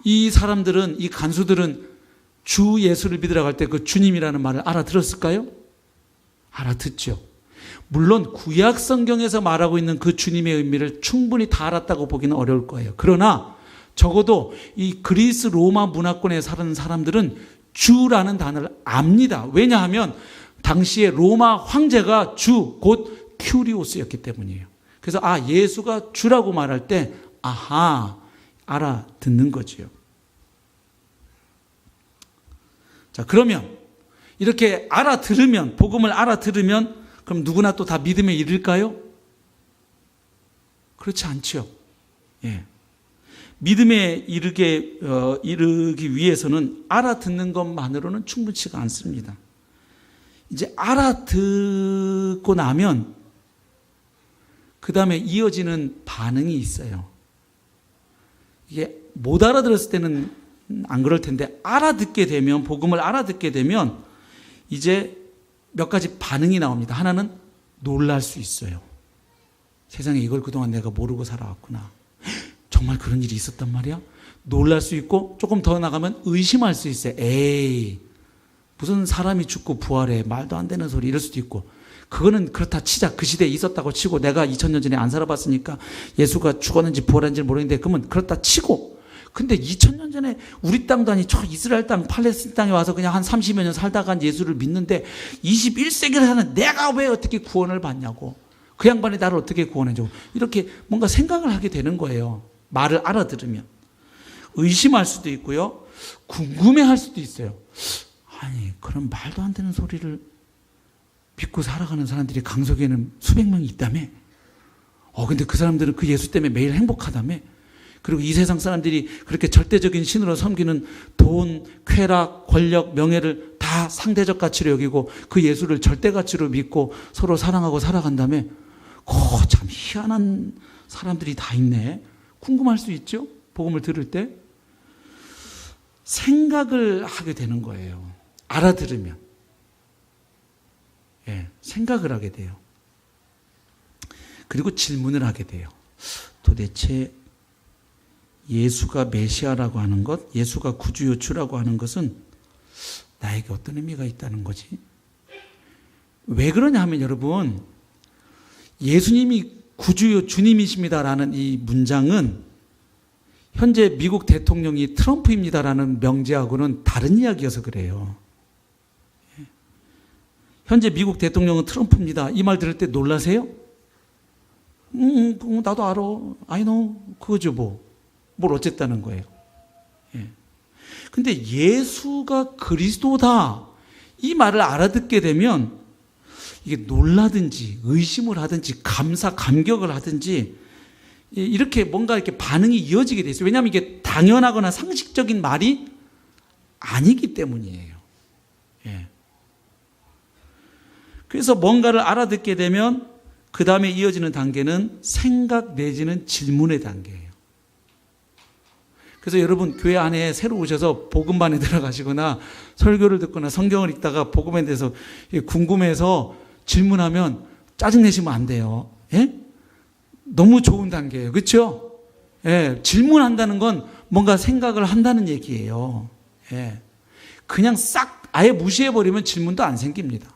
이 사람들은 이 간수들은 주 예수를 믿으라고 할 때 그 주님이라는 말을 알아들었을까요? 알아듣죠. 물론 구약 성경에서 말하고 있는 그 주님의 의미를 충분히 다 알았다고 보기는 어려울 거예요. 그러나 적어도 이 그리스 로마 문화권에 사는 사람들은 주라는 단어를 압니다. 왜냐하면 당시에 로마 황제가 주, 곧 큐리오스였기 때문이에요. 그래서 예수가 주라고 말할 때 아하 알아듣는 거지요. 자, 그러면 이렇게 알아들으면 복음을 알아들으면 그럼 누구나 또 다 믿음에 이를까요? 그렇지 않죠. 예. 믿음에 이르기 위해서는 알아듣는 것만으로는 충분치가 않습니다. 이제 알아듣고 나면 그 다음에 이어지는 반응이 있어요. 이게 못 알아들었을 때는 안 그럴 텐데 알아듣게 되면 복음을 알아듣게 되면 이제 몇 가지 반응이 나옵니다. 하나는 놀랄 수 있어요. 세상에 이걸 그동안 내가 모르고 살아왔구나. 정말 그런 일이 있었단 말이야? 놀랄 수 있고 조금 더 나가면 의심할 수 있어요. 에이 무슨 사람이 죽고 부활해 말도 안 되는 소리 이럴 수도 있고 그거는 그렇다 치자. 그 시대에 있었다고 치고 내가 2000년 전에 안 살아봤으니까 예수가 죽었는지 부활했는지 모르겠는데 그러면 그렇다 치고 근데 2000년 전에 우리 땅도 아니 저 이스라엘 땅 팔레스타인 땅에 와서 그냥 한 30여 년 살다가 예수를 믿는데 21세기를 사는 내가 왜 어떻게 구원을 받냐고 그 양반이 나를 어떻게 구원해줘 이렇게 뭔가 생각을 하게 되는 거예요. 말을 알아들으면 의심할 수도 있고요 궁금해할 수도 있어요. 아니 그런 말도 안 되는 소리를 믿고 살아가는 사람들이 강석에는 수백 명이 있다며 근데 그 사람들은 그 예수 때문에 매일 행복하다며 그리고 이 세상 사람들이 그렇게 절대적인 신으로 섬기는 돈, 쾌락, 권력, 명예를 다 상대적 가치로 여기고 그 예수를 절대 가치로 믿고 서로 사랑하고 살아간다며 참 희한한 사람들이 다 있네. 궁금할 수 있죠? 복음을 들을 때. 생각을 하게 되는 거예요. 알아들으면. 예, 생각을 하게 돼요. 그리고 질문을 하게 돼요. 도대체 예수가 메시아라고 하는 것, 예수가 구주요주라고 하는 것은 나에게 어떤 의미가 있다는 거지? 왜 그러냐 하면 여러분, 예수님이 구주요 주님이십니다라는 이 문장은 현재 미국 대통령이 트럼프입니다라는 명제하고는 다른 이야기여서 그래요. 현재 미국 대통령은 트럼프입니다. 이 말 들을 때 놀라세요? 나도 알아. I know. 그거죠 뭐. 뭘 어쨌다는 거예요. 예. 근데 예수가 그리스도다. 이 말을 알아듣게 되면 이게 놀라든지 의심을 하든지 감격을 하든지 이렇게 뭔가 이렇게 반응이 이어지게 돼 있어요. 왜냐하면 이게 당연하거나 상식적인 말이 아니기 때문이에요. 예. 그래서 뭔가를 알아듣게 되면 그 다음에 이어지는 단계는 생각 내지는 질문의 단계예요. 그래서 여러분 교회 안에 새로 오셔서 복음반에 들어가시거나 설교를 듣거나 성경을 읽다가 복음에 대해서 궁금해서 질문하면 짜증내시면 안 돼요. 예? 너무 좋은 단계예요. 그렇죠? 예, 질문한다는 건 뭔가 생각을 한다는 얘기예요. 예. 그냥 싹 아예 무시해버리면 질문도 안 생깁니다.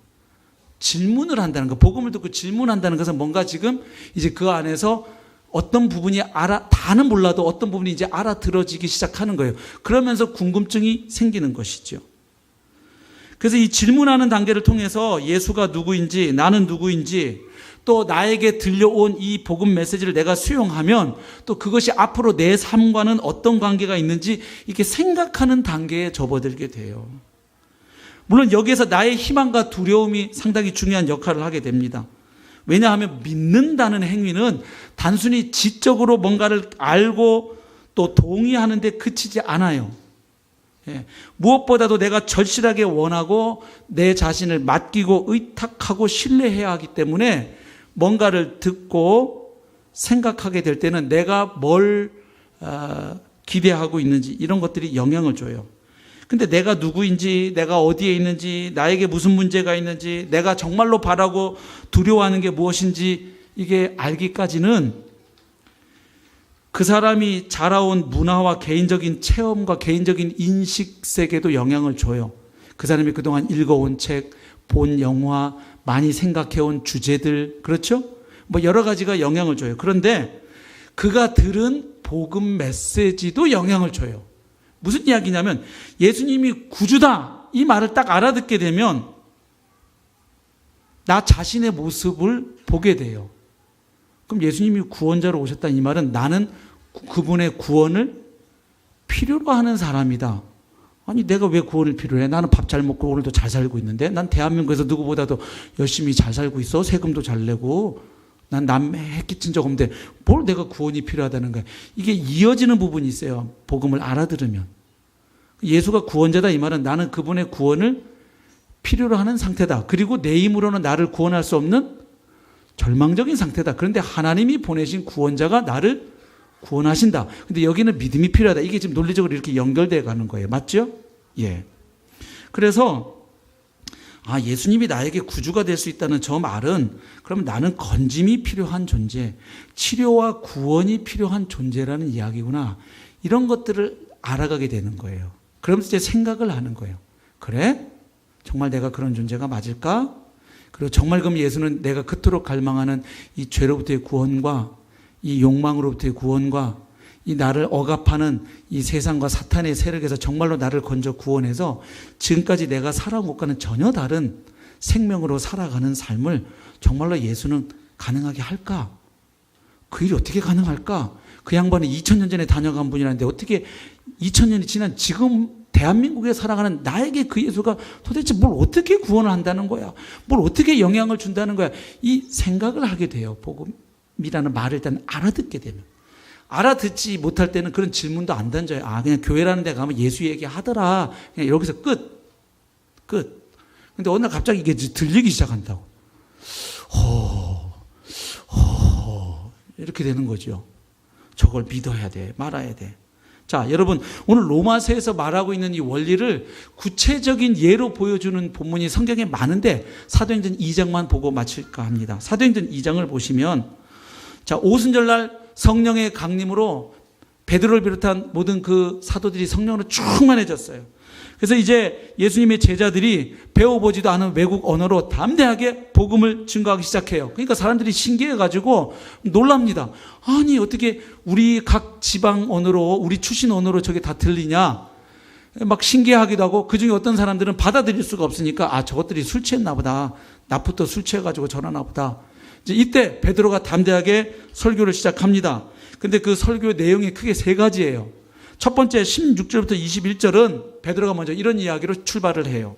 질문을 한다는 거, 복음을 듣고 질문한다는 것은 뭔가 지금 이제 그 안에서 어떤 부분이 다는 몰라도 어떤 부분이 이제 알아들어지기 시작하는 거예요. 그러면서 궁금증이 생기는 것이죠. 그래서 이 질문하는 단계를 통해서 예수가 누구인지, 나는 누구인지, 또 나에게 들려온 이 복음 메시지를 내가 수용하면 또 그것이 앞으로 내 삶과는 어떤 관계가 있는지 이렇게 생각하는 단계에 접어들게 돼요. 물론 여기에서 나의 희망과 두려움이 상당히 중요한 역할을 하게 됩니다. 왜냐하면 믿는다는 행위는 단순히 지적으로 뭔가를 알고 또 동의하는 데 그치지 않아요. 예. 무엇보다도 내가 절실하게 원하고 내 자신을 맡기고 의탁하고 신뢰해야 하기 때문에 뭔가를 듣고 생각하게 될 때는 내가 뭘 기대하고 있는지 이런 것들이 영향을 줘요. 근데 내가 누구인지, 내가 어디에 있는지, 나에게 무슨 문제가 있는지, 내가 정말로 바라고 두려워하는 게 무엇인지 이게 알기까지는 그 사람이 자라온 문화와 개인적인 체험과 개인적인 인식 세계도 영향을 줘요. 그 사람이 그동안 읽어온 책, 본 영화, 많이 생각해온 주제들, 그렇죠? 뭐 여러 가지가 영향을 줘요. 그런데 그가 들은 복음 메시지도 영향을 줘요. 무슨 이야기냐면 예수님이 구주다 이 말을 딱 알아듣게 되면 나 자신의 모습을 보게 돼요. 그럼 예수님이 구원자로 오셨다는 이 말은 나는 그분의 구원을 필요로 하는 사람이다. 아니 내가 왜 구원을 필요해? 나는 밥 잘 먹고 오늘도 잘 살고 있는데 난 대한민국에서 누구보다도 열심히 잘 살고 있어. 세금도 잘 내고 난 남에 해끼친 적 없는데 뭘 내가 구원이 필요하다는 거야. 이게 이어지는 부분이 있어요. 복음을 알아들으면. 예수가 구원자다 이 말은 나는 그분의 구원을 필요로 하는 상태다. 그리고 내 힘으로는 나를 구원할 수 없는 절망적인 상태다. 그런데 하나님이 보내신 구원자가 나를 구원하신다. 근데 여기는 믿음이 필요하다. 이게 지금 논리적으로 이렇게 연결되어 가는 거예요. 맞죠? 예. 그래서 예수님이 나에게 구주가 될 수 있다는 저 말은 그러면 나는 건짐이 필요한 존재, 치료와 구원이 필요한 존재라는 이야기구나. 이런 것들을 알아가게 되는 거예요. 그러면서 이제 생각을 하는 거예요. 그래? 정말 내가 그런 존재가 맞을까? 그리고 정말 그럼 예수는 내가 그토록 갈망하는 이 죄로부터의 구원과 이 욕망으로부터의 구원과 이 나를 억압하는 이 세상과 사탄의 세력에서 정말로 나를 건져 구원해서 지금까지 내가 살아온 것과는 전혀 다른 생명으로 살아가는 삶을 정말로 예수는 가능하게 할까? 그 일이 어떻게 가능할까? 그 양반은 2000년 전에 다녀간 분이라는데 어떻게 2000년이 지난 지금 대한민국에 살아가는 나에게 그 예수가 도대체 뭘 어떻게 구원을 한다는 거야? 뭘 어떻게 영향을 준다는 거야? 이 생각을 하게 돼요. 복음이라는 말을 일단 알아듣게 되면. 알아듣지 못할 때는 그런 질문도 안 던져요. 그냥 교회라는 데 가면 예수 얘기하더라. 그냥 여기서 끝. 근데 어느 날 갑자기 이게 들리기 시작한다고. 이렇게 되는 거죠. 저걸 믿어야 돼. 말아야 돼. 자, 여러분, 오늘 로마서에서 말하고 있는 이 원리를 구체적인 예로 보여주는 본문이 성경에 많은데 사도행전 2장만 보고 마칠까 합니다. 사도행전 2장을 보시면 자, 오순절날 성령의 강림으로 베드로를 비롯한 모든 그 사도들이 성령으로 충만해졌어요. 그래서 이제 예수님의 제자들이 배워보지도 않은 외국 언어로 담대하게 복음을 증거하기 시작해요. 그러니까 사람들이 신기해가지고 놀랍니다. 아니 어떻게 우리 각 지방 언어로 우리 출신 언어로 저게 다 들리냐. 막 신기하기도 하고 그중에 어떤 사람들은 받아들일 수가 없으니까 저것들이 술 취했나 보다. 낮부터 술 취해가지고 저러나 보다. 이제 이때 베드로가 담대하게 설교를 시작합니다. 근데 그 설교 내용이 크게 세 가지예요. 첫 번째 16절부터 21절은 베드로가 먼저 이런 이야기로 출발을 해요.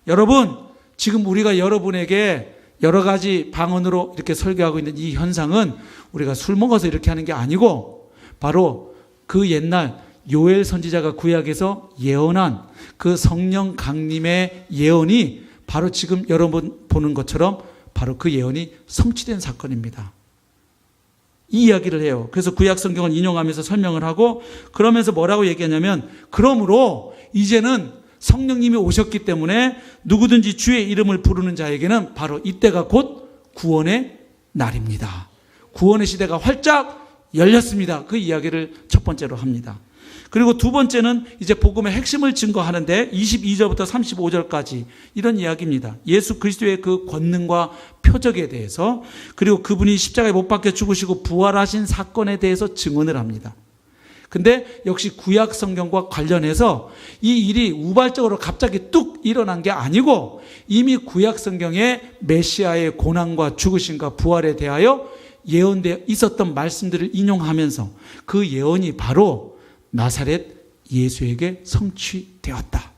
여러분, 지금 우리가 여러분에게 여러 가지 방언으로 이렇게 설교하고 있는 이 현상은 우리가 술 먹어서 이렇게 하는 게 아니고 바로 그 옛날 요엘 선지자가 구약에서 예언한 그 성령 강림의 예언이 바로 지금 여러분 보는 것처럼 바로 그 예언이 성취된 사건입니다. 이 이야기를 해요. 그래서 구약 성경을 인용하면서 설명을 하고 그러면서 뭐라고 얘기하냐면 그러므로 이제는 성령님이 오셨기 때문에 누구든지 주의 이름을 부르는 자에게는 바로 이때가 곧 구원의 날입니다. 구원의 시대가 활짝 열렸습니다. 그 이야기를 첫 번째로 합니다. 그리고 두 번째는 이제 복음의 핵심을 증거하는데 22절부터 35절까지 이런 이야기입니다. 예수 그리스도의 그 권능과 표적에 대해서 그리고 그분이 십자가에 못 박혀 죽으시고 부활하신 사건에 대해서 증언을 합니다. 근데 역시 구약 성경과 관련해서 이 일이 우발적으로 갑자기 뚝 일어난 게 아니고 이미 구약 성경에 메시아의 고난과 죽으심과 부활에 대하여 예언되어 있었던 말씀들을 인용하면서 그 예언이 바로 나사렛 예수에게 성취되었다.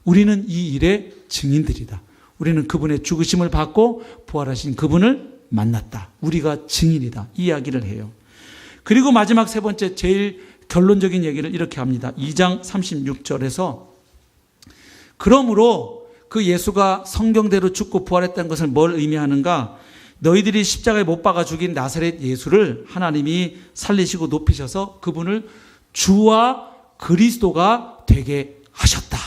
우리는 이 일의 증인들이다. 우리는 그분의 죽으심을 받고 부활하신 그분을 만났다. 우리가 증인이다. 이 이야기를 해요. 그리고 마지막 세 번째 제일 결론적인 얘기를 이렇게 합니다. 2장 36절에서 그러므로 그 예수가 성경대로 죽고 부활했다는 것을 뭘 의미하는가? 너희들이 십자가에 못 박아 죽인 나사렛 예수를 하나님이 살리시고 높이셔서 그분을 주와 그리스도가 되게 하셨다.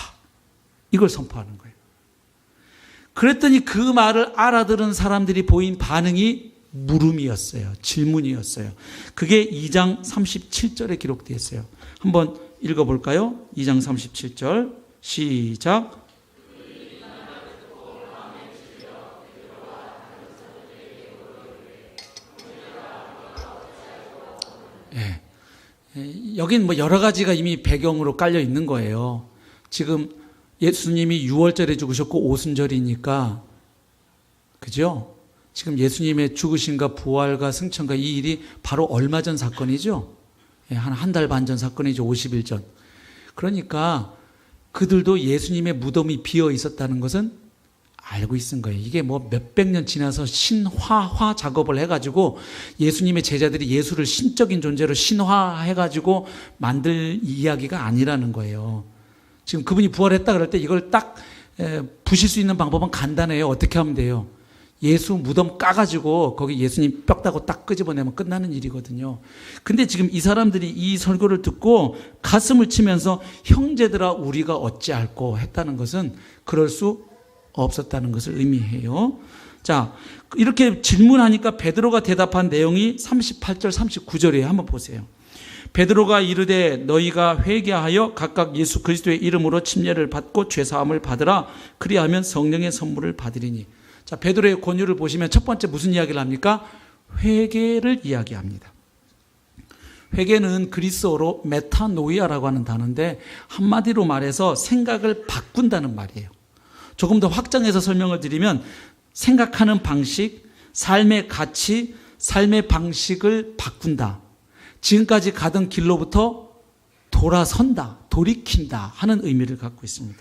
이걸 선포하는 거예요. 그랬더니 그 말을 알아들은 사람들이 보인 반응이 물음이었어요. 질문이었어요. 그게 2장 37절에 기록되어 있어요. 한번 읽어볼까요? 2장 37절 시작. 네. 여긴 뭐 여러 가지가 이미 배경으로 깔려 있는 거예요. 지금 예수님이 6월절에 죽으셨고 오순절이니까 그죠? 지금 예수님의 죽으심과 부활과 승천과 이 일이 바로 얼마 전 사건이죠? 한 달 반 전 사건이죠. 50일 전. 그러니까 그들도 예수님의 무덤이 비어 있었다는 것은 알고 있은 거예요. 이게 뭐 몇백 년 지나서 신화화 작업을 해가지고 예수님의 제자들이 예수를 신적인 존재로 신화해가지고 만들 이야기가 아니라는 거예요. 지금 그분이 부활했다 그럴 때 이걸 딱 부실 수 있는 방법은 간단해요. 어떻게 하면 돼요? 예수 무덤 까가지고 거기 예수님 뼈 따고 딱 끄집어내면 끝나는 일이거든요. 근데 지금 이 사람들이 이 설교를 듣고 가슴을 치면서 형제들아 우리가 어찌할꼬 했다는 것은 그럴 수 없었다는 것을 의미해요. 자, 이렇게 질문하니까 베드로가 대답한 내용이 38절 39절이에요. 한번 보세요. 베드로가 이르되 너희가 회개하여 각각 예수 그리스도의 이름으로 침례를 받고 죄사함을 받으라. 그리하면 성령의 선물을 받으리니. 자, 베드로의 권유를 보시면 첫 번째 무슨 이야기를 합니까? 회개를 이야기합니다. 회개는 그리스어로 메타노이아라고 하는 단어인데 한마디로 말해서 생각을 바꾼다는 말이에요. 조금 더 확장해서 설명을 드리면 생각하는 방식, 삶의 가치, 삶의 방식을 바꾼다. 지금까지 가던 길로부터 돌아선다, 돌이킨다 하는 의미를 갖고 있습니다.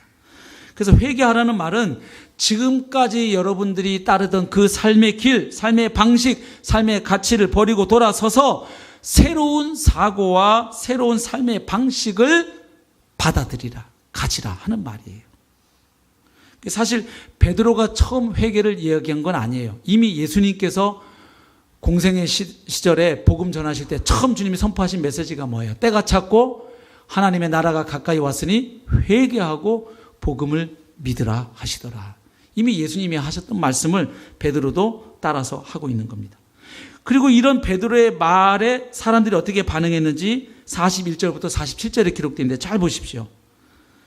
그래서 회개하라는 말은 지금까지 여러분들이 따르던 그 삶의 길, 삶의 방식, 삶의 가치를 버리고 돌아서서 새로운 사고와 새로운 삶의 방식을 받아들이라, 가지라 하는 말이에요. 사실 베드로가 처음 회개를 이야기한 건 아니에요. 이미 예수님께서 공생의 시절에 복음 전하실 때 처음 주님이 선포하신 메시지가 뭐예요? 때가 찼고 하나님의 나라가 가까이 왔으니 회개하고 복음을 믿으라 하시더라. 이미 예수님이 하셨던 말씀을 베드로도 따라서 하고 있는 겁니다. 그리고 이런 베드로의 말에 사람들이 어떻게 반응했는지 41절부터 47절에 기록되어 있는데 잘 보십시오.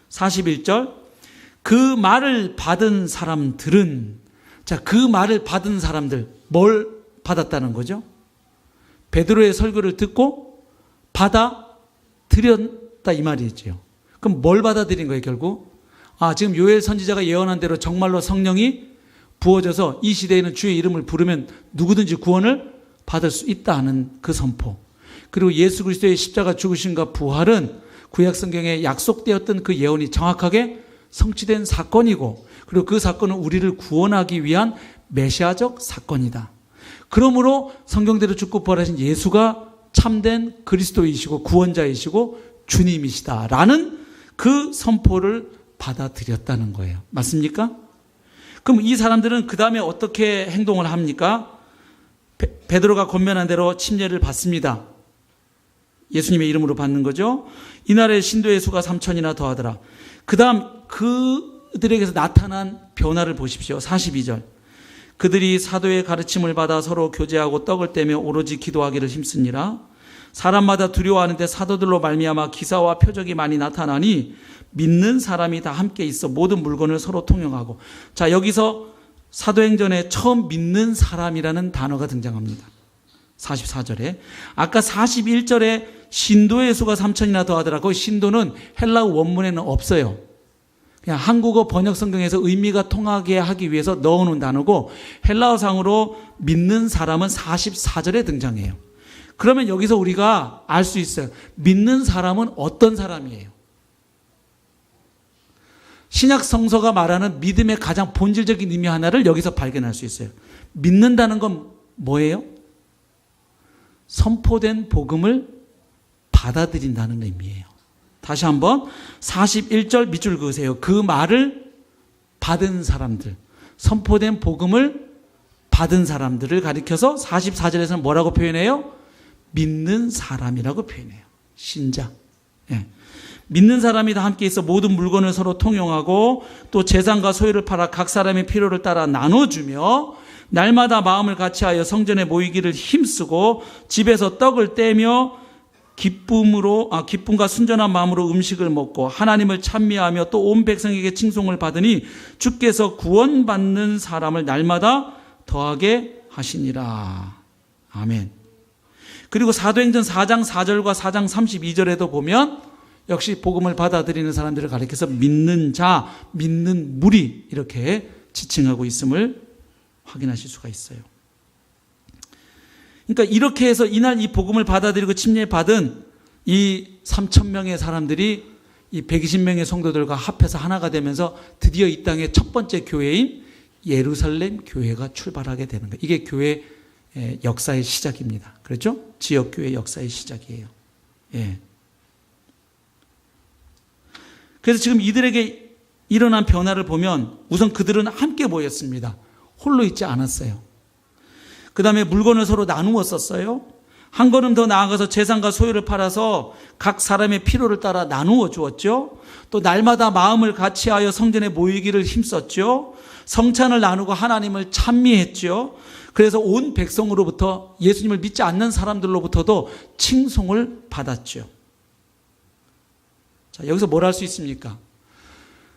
41절 그 말을 받은 사람들은 그 말을 받은 사람들 뭘 받았다는 거죠? 베드로의 설교를 듣고 받아들였다 이 말이죠. 그럼 뭘 받아들인 거예요, 결국? 지금 요엘 선지자가 예언한 대로 정말로 성령이 부어져서 이 시대에는 주의 이름을 부르면 누구든지 구원을 받을 수 있다는 그 선포. 그리고 예수 그리스도의 십자가 죽으심과 부활은 구약 성경에 약속되었던 그 예언이 정확하게 성취된 사건이고, 그리고 그 사건은 우리를 구원하기 위한 메시아적 사건이다. 그러므로 성경대로 죽고 부활하신 예수가 참된 그리스도이시고 구원자이시고 주님이시다라는 그 선포를 받아들였다는 거예요. 맞습니까? 그럼 이 사람들은 그 다음에 어떻게 행동을 합니까? 베드로가 권면한 대로 침례를 받습니다. 예수님의 이름으로 받는 거죠. 이날에 신도의 수가 3,000이나 더하더라. 그 다음 그들에게서 나타난 변화를 보십시오. 42절. 그들이 사도의 가르침을 받아 서로 교제하고 떡을 떼며 오로지 기도하기를 힘쓰니라. 사람마다 두려워하는데 사도들로 말미암아 기사와 표적이 많이 나타나니 믿는 사람이 다 함께 있어 모든 물건을 서로 통용하고. 자, 여기서 사도행전에 처음 믿는 사람이라는 단어가 등장합니다. 44절에. 아까 41절에 신도의 수가 3,000이나 더하더라. 거기 신도는 헬라어 원문에는 없어요. 그냥 한국어 번역 성경에서 의미가 통하게 하기 위해서 넣어놓은 단어고, 헬라어상으로 믿는 사람은 44절에 등장해요. 그러면 여기서 우리가 알 수 있어요. 믿는 사람은 어떤 사람이에요? 신약 성서가 말하는 믿음의 가장 본질적인 의미 하나를 여기서 발견할 수 있어요. 믿는다는 건 뭐예요? 선포된 복음을 받아들인다는 의미예요. 다시 한번 41절 밑줄 그으세요. 그 말을 받은 사람들, 선포된 복음을 받은 사람들을 가리켜서 44절에서는 뭐라고 표현해요? 믿는 사람이라고 표현해요. 신자. 예. 믿는 사람이 다 함께 있어 모든 물건을 서로 통용하고 또 재산과 소유를 팔아 각 사람의 필요를 따라 나눠주며 날마다 마음을 같이하여 성전에 모이기를 힘쓰고 집에서 떡을 떼며 기쁨과 순전한 마음으로 음식을 먹고 하나님을 찬미하며 또 온 백성에게 칭송을 받으니 주께서 구원받는 사람을 날마다 더하게 하시니라. 아멘. 그리고 사도행전 4장 4절과 4장 32절에도 보면 역시 복음을 받아들이는 사람들을 가리켜서 믿는 자, 믿는 무리 이렇게 지칭하고 있음을 확인하실 수가 있어요. 그러니까 이렇게 해서 이날 이 복음을 받아들이고 침례받은 이 3,000명의 사람들이 이 120명의 성도들과 합해서 하나가 되면서 드디어 이 땅의 첫 번째 교회인 예루살렘 교회가 출발하게 되는 거예요. 이게 교회 역사의 시작입니다. 그렇죠? 지역교회 역사의 시작이에요. 예. 그래서 지금 이들에게 일어난 변화를 보면 우선 그들은 함께 모였습니다. 홀로 있지 않았어요. 그 다음에 물건을 서로 나누어 썼어요. 한 걸음 더 나아가서 재산과 소유를 팔아서 각 사람의 필요를 따라 나누어 주었죠. 또 날마다 마음을 같이하여 성전에 모이기를 힘썼죠. 성찬을 나누고 하나님을 찬미했죠. 그래서 온 백성으로부터 예수님을 믿지 않는 사람들로부터도 칭송을 받았죠. 자, 여기서 뭘 할 수 있습니까?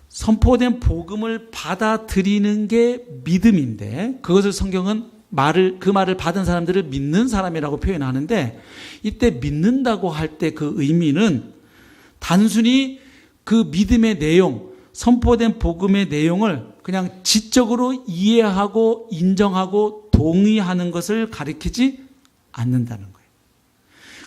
선포된 복음을 받아들이는 게 믿음인데 그것을 성경은 그 말을 받은 사람들을 믿는 사람이라고 표현하는데 이때 믿는다고 할 때 그 의미는 단순히 그 믿음의 내용, 선포된 복음의 내용을 그냥 지적으로 이해하고 인정하고 동의하는 것을 가리키지 않는다는 거예요.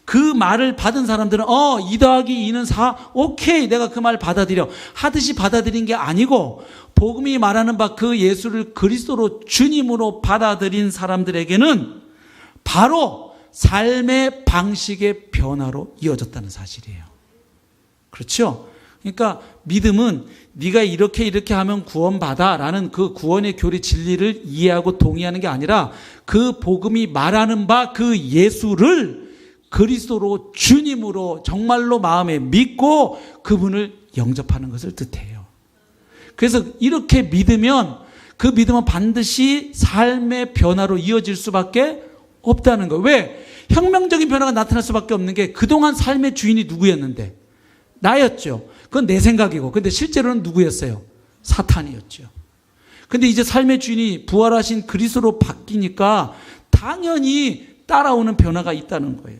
그 말을 받은 사람들은 2 더하기 2는 4 오케이 내가 그 말 받아들여 하듯이 받아들인 게 아니고 복음이 말하는 바 그 예수를 그리스도로 주님으로 받아들인 사람들에게는 바로 삶의 방식의 변화로 이어졌다는 사실이에요. 그렇죠? 그러니까 믿음은 네가 이렇게 하면 구원받아 라는 그 구원의 교리 진리를 이해하고 동의하는 게 아니라 그 복음이 말하는 바 그 예수를 그리스도로 주님으로 정말로 마음에 믿고 그분을 영접하는 것을 뜻해요. 그래서 이렇게 믿으면 그 믿음은 반드시 삶의 변화로 이어질 수밖에 없다는 거예요. 왜? 혁명적인 변화가 나타날 수밖에 없는 게 그동안 삶의 주인이 누구였는데? 나였죠. 그건 내 생각이고. 근데 실제로는 누구였어요? 사탄이었죠. 근데 이제 삶의 주인이 부활하신 그리스도로 바뀌니까 당연히 따라오는 변화가 있다는 거예요.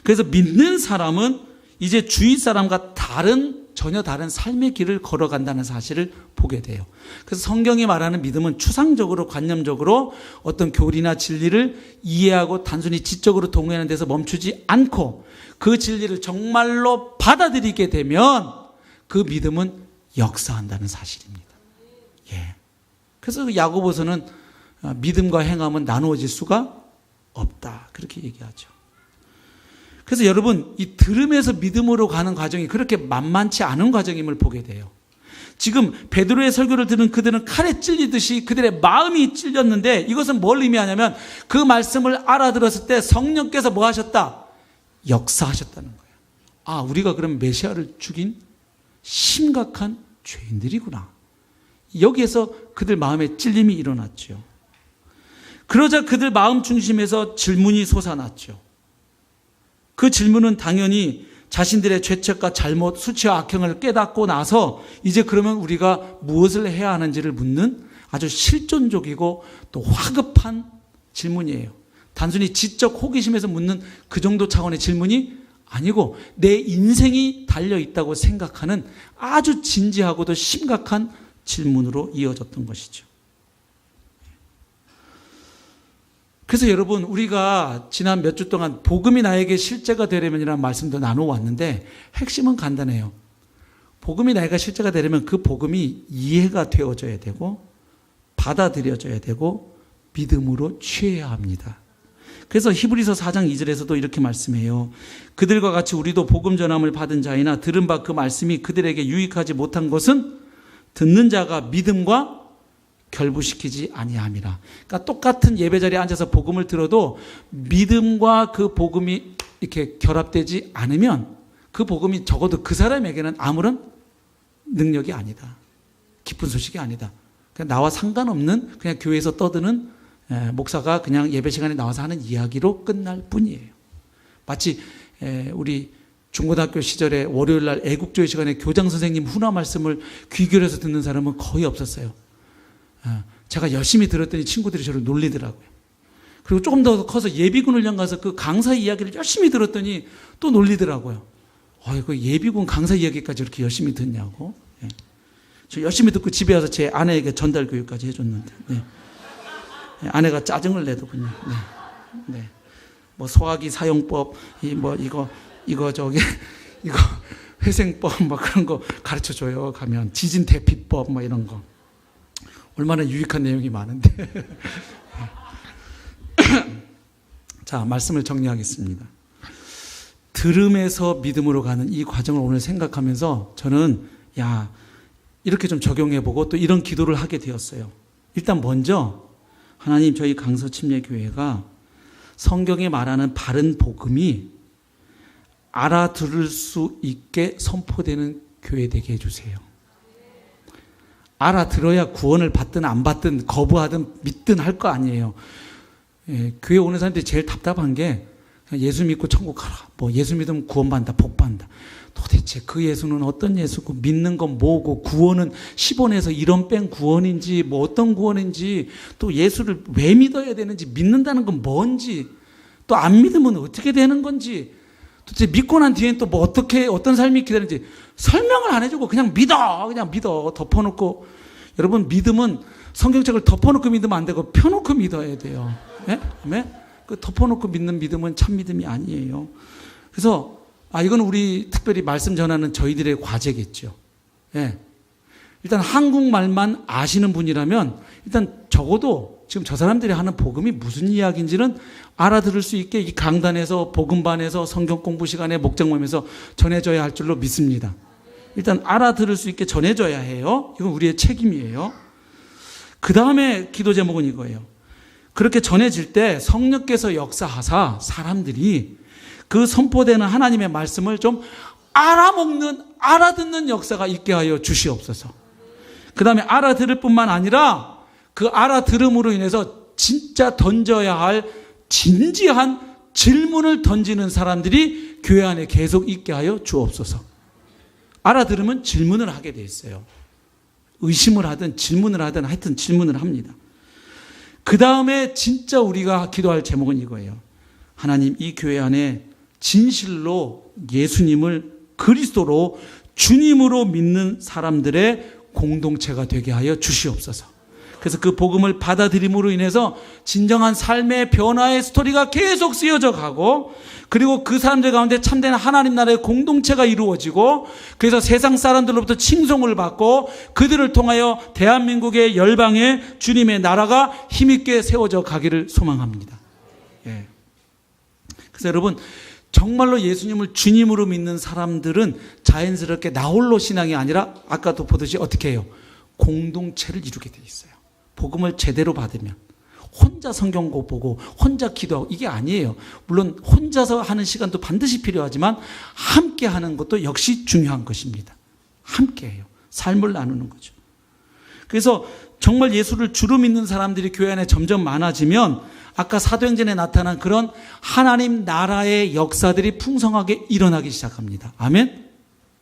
그래서 믿는 사람은 이제 주위 사람과 전혀 다른 삶의 길을 걸어간다는 사실을 보게 돼요. 그래서 성경이 말하는 믿음은 추상적으로 관념적으로 어떤 교리나 진리를 이해하고 단순히 지적으로 동의하는 데서 멈추지 않고 그 진리를 정말로 받아들이게 되면 그 믿음은 역사한다는 사실입니다. 예. 그래서 야고보서는 믿음과 행함은 나누어질 수가 없다. 그렇게 얘기하죠. 그래서 여러분, 이 들음에서 믿음으로 가는 과정이 그렇게 만만치 않은 과정임을 보게 돼요. 지금 베드로의 설교를 들은 그들은 칼에 찔리듯이 그들의 마음이 찔렸는데 이것은 뭘 의미하냐면 그 말씀을 알아들었을 때 성령께서 뭐 하셨다? 역사하셨다는 거예요. 아, 우리가 그럼 메시아를 죽인 심각한 죄인들이구나. 여기에서 그들 마음에 찔림이 일어났죠. 그러자 그들 마음 중심에서 질문이 솟아났죠. 그 질문은 당연히 자신들의 죄책과 잘못, 수치와 악행을 깨닫고 나서 이제 그러면 우리가 무엇을 해야 하는지를 묻는 아주 실존적이고 또 화급한 질문이에요. 단순히 지적 호기심에서 묻는 그 정도 차원의 질문이 아니고 내 인생이 달려있다고 생각하는 아주 진지하고도 심각한 질문으로 이어졌던 것이죠. 그래서 여러분, 우리가 지난 몇 주 동안 복음이 나에게 실제가 되려면이라는 말씀도 나눠왔는데 핵심은 간단해요. 복음이 나에게 실제가 되려면 그 복음이 이해가 되어져야 되고 받아들여져야 되고 믿음으로 취해야 합니다. 그래서 히브리서 4장 2절에서도 이렇게 말씀해요. 그들과 같이 우리도 복음 전함을 받은 자이나 들은 바 그 말씀이 그들에게 유익하지 못한 것은 듣는 자가 믿음과 결부시키지 아니함이라. 그러니까 똑같은 예배 자리에 앉아서 복음을 들어도 믿음과 그 복음이 이렇게 결합되지 않으면 그 복음이 적어도 그 사람에게는 아무런 능력이 아니다. 기쁜 소식이 아니다. 그냥 나와 상관없는 그냥 교회에서 떠드는 목사가 그냥 예배 시간에 나와서 하는 이야기로 끝날 뿐이에요. 마치 우리 중고등학교 시절에 월요일 날 애국조회 시간에 교장 선생님 훈화 말씀을 귀 기울여서 듣는 사람은 거의 없었어요. 제가 열심히 들었더니 친구들이 저를 놀리더라고요. 그리고 조금 더 커서 예비군 훈련 가서 그 강사 이야기를 열심히 들었더니 또 놀리더라고요. 그 예비군 강사 이야기까지 이렇게 열심히 듣냐고. 예. 저 열심히 듣고 집에 와서 제 아내에게 전달 교육까지 해줬는데, 네. 아내가 짜증을 내더군요. 네. 네. 뭐 소화기 사용법, 이거 회생법, 뭐 그런 거 가르쳐 줘요. 가면 지진 대피법, 뭐 이런 거. 얼마나 유익한 내용이 많은데. 자, 말씀을 정리하겠습니다. 들음에서 믿음으로 가는 이 과정을 오늘 생각하면서 저는 이렇게 좀 적용해보고 또 이런 기도를 하게 되었어요. 일단 먼저 하나님, 저희 강서침례교회가 성경에 말하는 바른 복음이 알아들을 수 있게 선포되는 교회 되게 해주세요. 알아들어야 구원을 받든 안 받든 거부하든 믿든 할 거 아니에요. 교회 오는 사람들이 제일 답답한 게 예수 믿고 천국 가라. 뭐 예수 믿으면 구원받는다, 복받는다. 도대체 그 예수는 어떤 예수고 믿는 건 뭐고 구원은 10원에서 1원 뺀 구원인지 뭐 어떤 구원인지 또 예수를 왜 믿어야 되는지 믿는다는 건 뭔지 또 안 믿으면 어떻게 되는 건지 도대체 믿고 난 뒤엔 또 뭐 어떤 삶이 기다리는지 설명을 안 해주고 그냥 믿어 덮어놓고. 여러분, 믿음은 성경책을 덮어놓고 믿으면 안 되고 펴놓고 믿어야 돼요. 네? 그 덮어놓고 믿는 믿음은 참 믿음이 아니에요. 그래서 이건 우리 특별히 말씀 전하는 저희들의 과제겠죠. 예. 일단 한국말만 아시는 분이라면 일단 적어도 지금 저 사람들이 하는 복음이 무슨 이야기인지는 알아들을 수 있게 이 강단에서 복음반에서 성경 공부 시간에 목장 모임에서 전해져야 할 줄로 믿습니다. 일단 알아들을 수 있게 전해줘야 해요. 이건 우리의 책임이에요. 그 다음에 기도 제목은 이거예요. 그렇게 전해질 때 성령께서 역사하사 사람들이 그 선포되는 하나님의 말씀을 좀 알아듣는 역사가 있게 하여 주시옵소서. 그 다음에 알아들을 뿐만 아니라 그 알아들음으로 인해서 진짜 던져야 할 진지한 질문을 던지는 사람들이 교회 안에 계속 있게 하여 주옵소서. 알아들으면 질문을 하게 돼 있어요. 의심을 하든 질문을 하든 하여튼 질문을 합니다. 그 다음에 진짜 우리가 기도할 제목은 이거예요. 하나님, 이 교회 안에 진실로 예수님을 그리스도로 주님으로 믿는 사람들의 공동체가 되게 하여 주시옵소서. 그래서 그 복음을 받아들임으로 인해서 진정한 삶의 변화의 스토리가 계속 쓰여져 가고, 그리고 그 사람들 가운데 참된 하나님 나라의 공동체가 이루어지고, 그래서 세상 사람들로부터 칭송을 받고 그들을 통하여 대한민국의 열방의 주님의 나라가 힘있게 세워져 가기를 소망합니다. 예. 그래서 여러분, 정말로 예수님을 주님으로 믿는 사람들은 자연스럽게 나홀로 신앙이 아니라 아까도 보듯이 어떻게 해요? 공동체를 이루게 돼 있어요. 복음을 제대로 받으면. 혼자 성경고 보고 혼자 기도하고 이게 아니에요. 물론 혼자서 하는 시간도 반드시 필요하지만 함께 하는 것도 역시 중요한 것입니다. 함께 해요. 삶을 나누는 거죠. 그래서 정말 예수를 주로 믿는 사람들이 교회 안에 점점 많아지면 아까 사도행전에 나타난 그런 하나님 나라의 역사들이 풍성하게 일어나기 시작합니다. 아멘?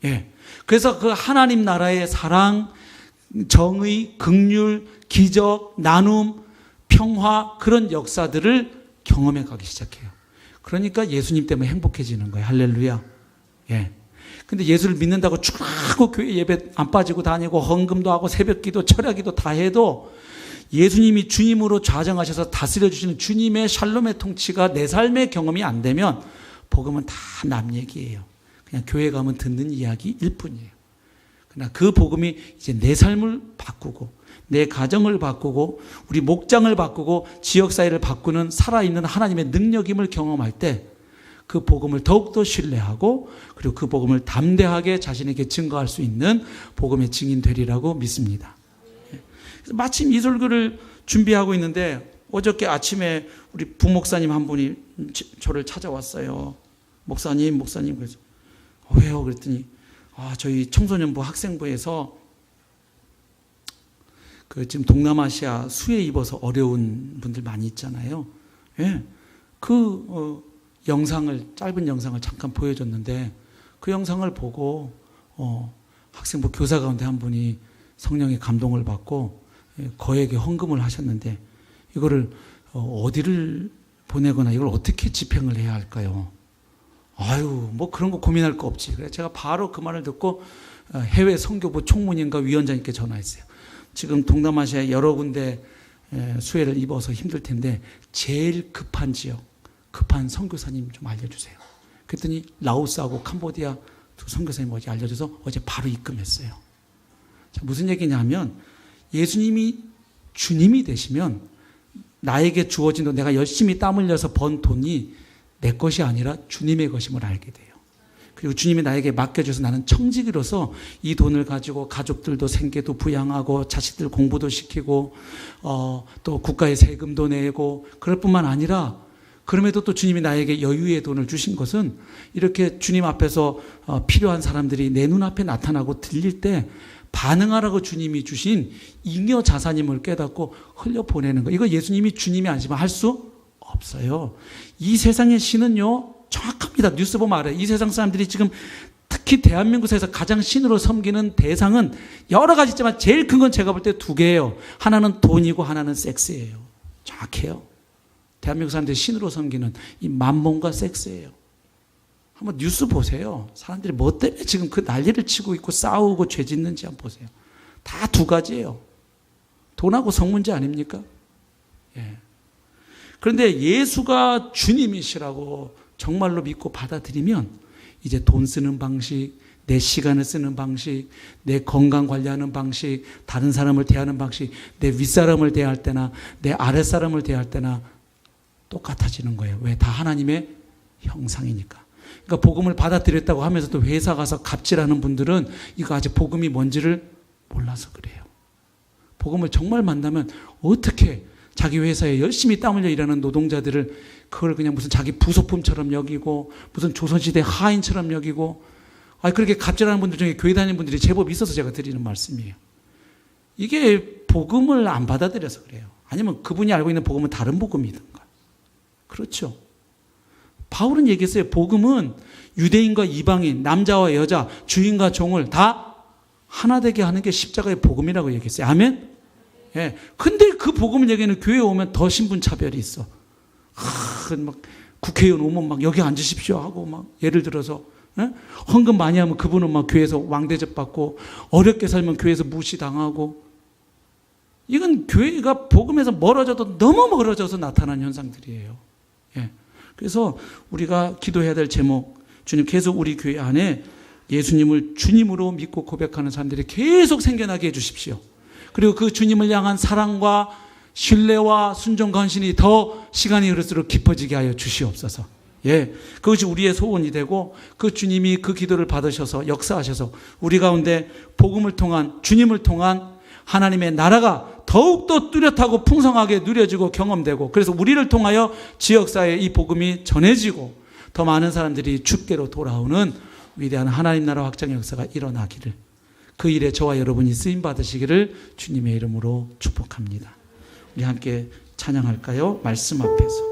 예. 그래서 그 하나님 나라의 사랑, 정의, 긍휼, 기적, 나눔, 평화, 그런 역사들을 경험해 가기 시작해요. 그러니까 예수님 때문에 행복해지는 거예요. 할렐루야. 예. 근데 예수를 믿는다고 축하고 교회 예배 안 빠지고 다니고 헌금도 하고 새벽기도 철야기도 다 해도 예수님이 주님으로 좌정하셔서 다스려 주시는 주님의 샬롬의 통치가 내 삶의 경험이 안 되면 복음은 다 남 얘기예요. 그냥 교회 가면 듣는 이야기일 뿐이에요. 그러나 그 복음이 이제 내 삶을 바꾸고 내 가정을 바꾸고 우리 목장을 바꾸고 지역사회를 바꾸는 살아있는 하나님의 능력임을 경험할 때 그 복음을 더욱더 신뢰하고 그리고 그 복음을 담대하게 자신에게 증거할 수 있는 복음의 증인 되리라고 믿습니다. 마침 이 설교를 준비하고 있는데 어저께 아침에 우리 부목사님 한 분이 저를 찾아왔어요. 목사님 그래서 왜요? 그랬더니 저희 청소년부 학생부에서 그 지금 동남아시아 수해 입어서 어려운 분들 많이 있잖아요. 예. 짧은 영상을 잠깐 보여줬는데 그 영상을 보고 학생부 교사 가운데 한 분이 성령의 감동을 받고 거액의 헌금을 하셨는데 이거를 어디를 보내거나 이걸 어떻게 집행을 해야 할까요? 뭐 그런 거 고민할 거 없지. 그래서 제가 바로 그 말을 듣고 해외 선교부 총무님과 위원장님께 전화했어요. 지금 동남아시아 여러 군데 수해를 입어서 힘들 텐데 제일 급한 지역, 급한 선교사님 좀 알려주세요. 그랬더니 라오스하고 캄보디아 두 선교사님 어제 알려줘서 어제 바로 입금했어요. 자, 무슨 얘기냐면 예수님이 주님이 되시면 나에게 주어진 돈, 내가 열심히 땀 흘려서 번 돈이 내 것이 아니라 주님의 것임을 알게 돼요. 그리고 주님이 나에게 맡겨줘서 나는 청지기로서 이 돈을 가지고 가족들도 생계도 부양하고 자식들 공부도 시키고 또 국가의 세금도 내고 그럴 뿐만 아니라 그럼에도 또 주님이 나에게 여유의 돈을 주신 것은 이렇게 주님 앞에서 필요한 사람들이 내 눈앞에 나타나고 들릴 때 반응하라고 주님이 주신 잉여 자산임을 깨닫고 흘려보내는 거. 이거 예수님이 주님이 아니시면 할 수 없어요. 이 세상의 신은요, 정확합니다. 뉴스 보면 알아요. 이 세상 사람들이 지금 특히 대한민국에서 가장 신으로 섬기는 대상은 여러 가지 있지만 제일 큰 건 제가 볼 때 두 개예요. 하나는 돈이고 하나는 섹스예요. 정확해요. 대한민국 사람들이 신으로 섬기는 이 만몬과 섹스예요. 한번 뉴스 보세요. 사람들이 뭐 때문에 지금 그 난리를 치고 있고 싸우고 죄 짓는지 한번 보세요. 다 두 가지예요. 돈하고 성 문제 아닙니까? 예. 그런데 예수가 주님이시라고 정말로 믿고 받아들이면 이제 돈 쓰는 방식, 내 시간을 쓰는 방식, 내 건강 관리하는 방식, 다른 사람을 대하는 방식, 내 윗사람을 대할 때나 내 아랫사람을 대할 때나 똑같아지는 거예요. 왜? 다 하나님의 형상이니까. 그러니까 복음을 받아들였다고 하면서도 회사 가서 갑질하는 분들은 이거 아직 복음이 뭔지를 몰라서 그래요. 복음을 정말 만나면 어떻게 자기 회사에 열심히 땀 흘려 일하는 노동자들을 그걸 그냥 무슨 자기 부속품처럼 여기고 무슨 조선시대 하인처럼 여기고 그렇게 갑질하는 분들 중에 교회 다니는 분들이 제법 있어서 제가 드리는 말씀이에요. 이게 복음을 안 받아들여서 그래요. 아니면 그분이 알고 있는 복음은 다른 복음이든가. 그렇죠. 바울은 얘기했어요. 복음은 유대인과 이방인, 남자와 여자, 주인과 종을 다 하나 되게 하는 게 십자가의 복음이라고 얘기했어요. 아멘? 예. 근데 그 복음을 얘기하는 교회에 오면 더 신분차별이 있어. 막 국회의원 오면 막 여기 앉으십시오 하고 막 예를 들어서 헌금 많이 하면 그분은 막 교회에서 왕대접 받고 어렵게 살면 교회에서 무시당하고 이건 교회가 복음에서 멀어져도 너무 멀어져서 나타난 현상들이에요. 예. 그래서 우리가 기도해야 될 제목 주님 계속 우리 교회 안에 예수님을 주님으로 믿고 고백하는 사람들이 계속 생겨나게 해주십시오. 그리고 그 주님을 향한 사랑과 신뢰와 순종 간신이 더 시간이 흐를수록 깊어지게 하여 주시옵소서. 예, 그것이 우리의 소원이 되고 그 주님이 그 기도를 받으셔서 역사하셔서 우리 가운데 복음을 통한 주님을 통한 하나님의 나라가 더욱더 뚜렷하고 풍성하게 누려지고 경험되고 그래서 우리를 통하여 지역사회에 이 복음이 전해지고 더 많은 사람들이 주께로 돌아오는 위대한 하나님 나라 확장의 역사가 일어나기를 그 일에 저와 여러분이 쓰임받으시기를 주님의 이름으로 축복합니다. 우리 함께 찬양할까요? 말씀 앞에서.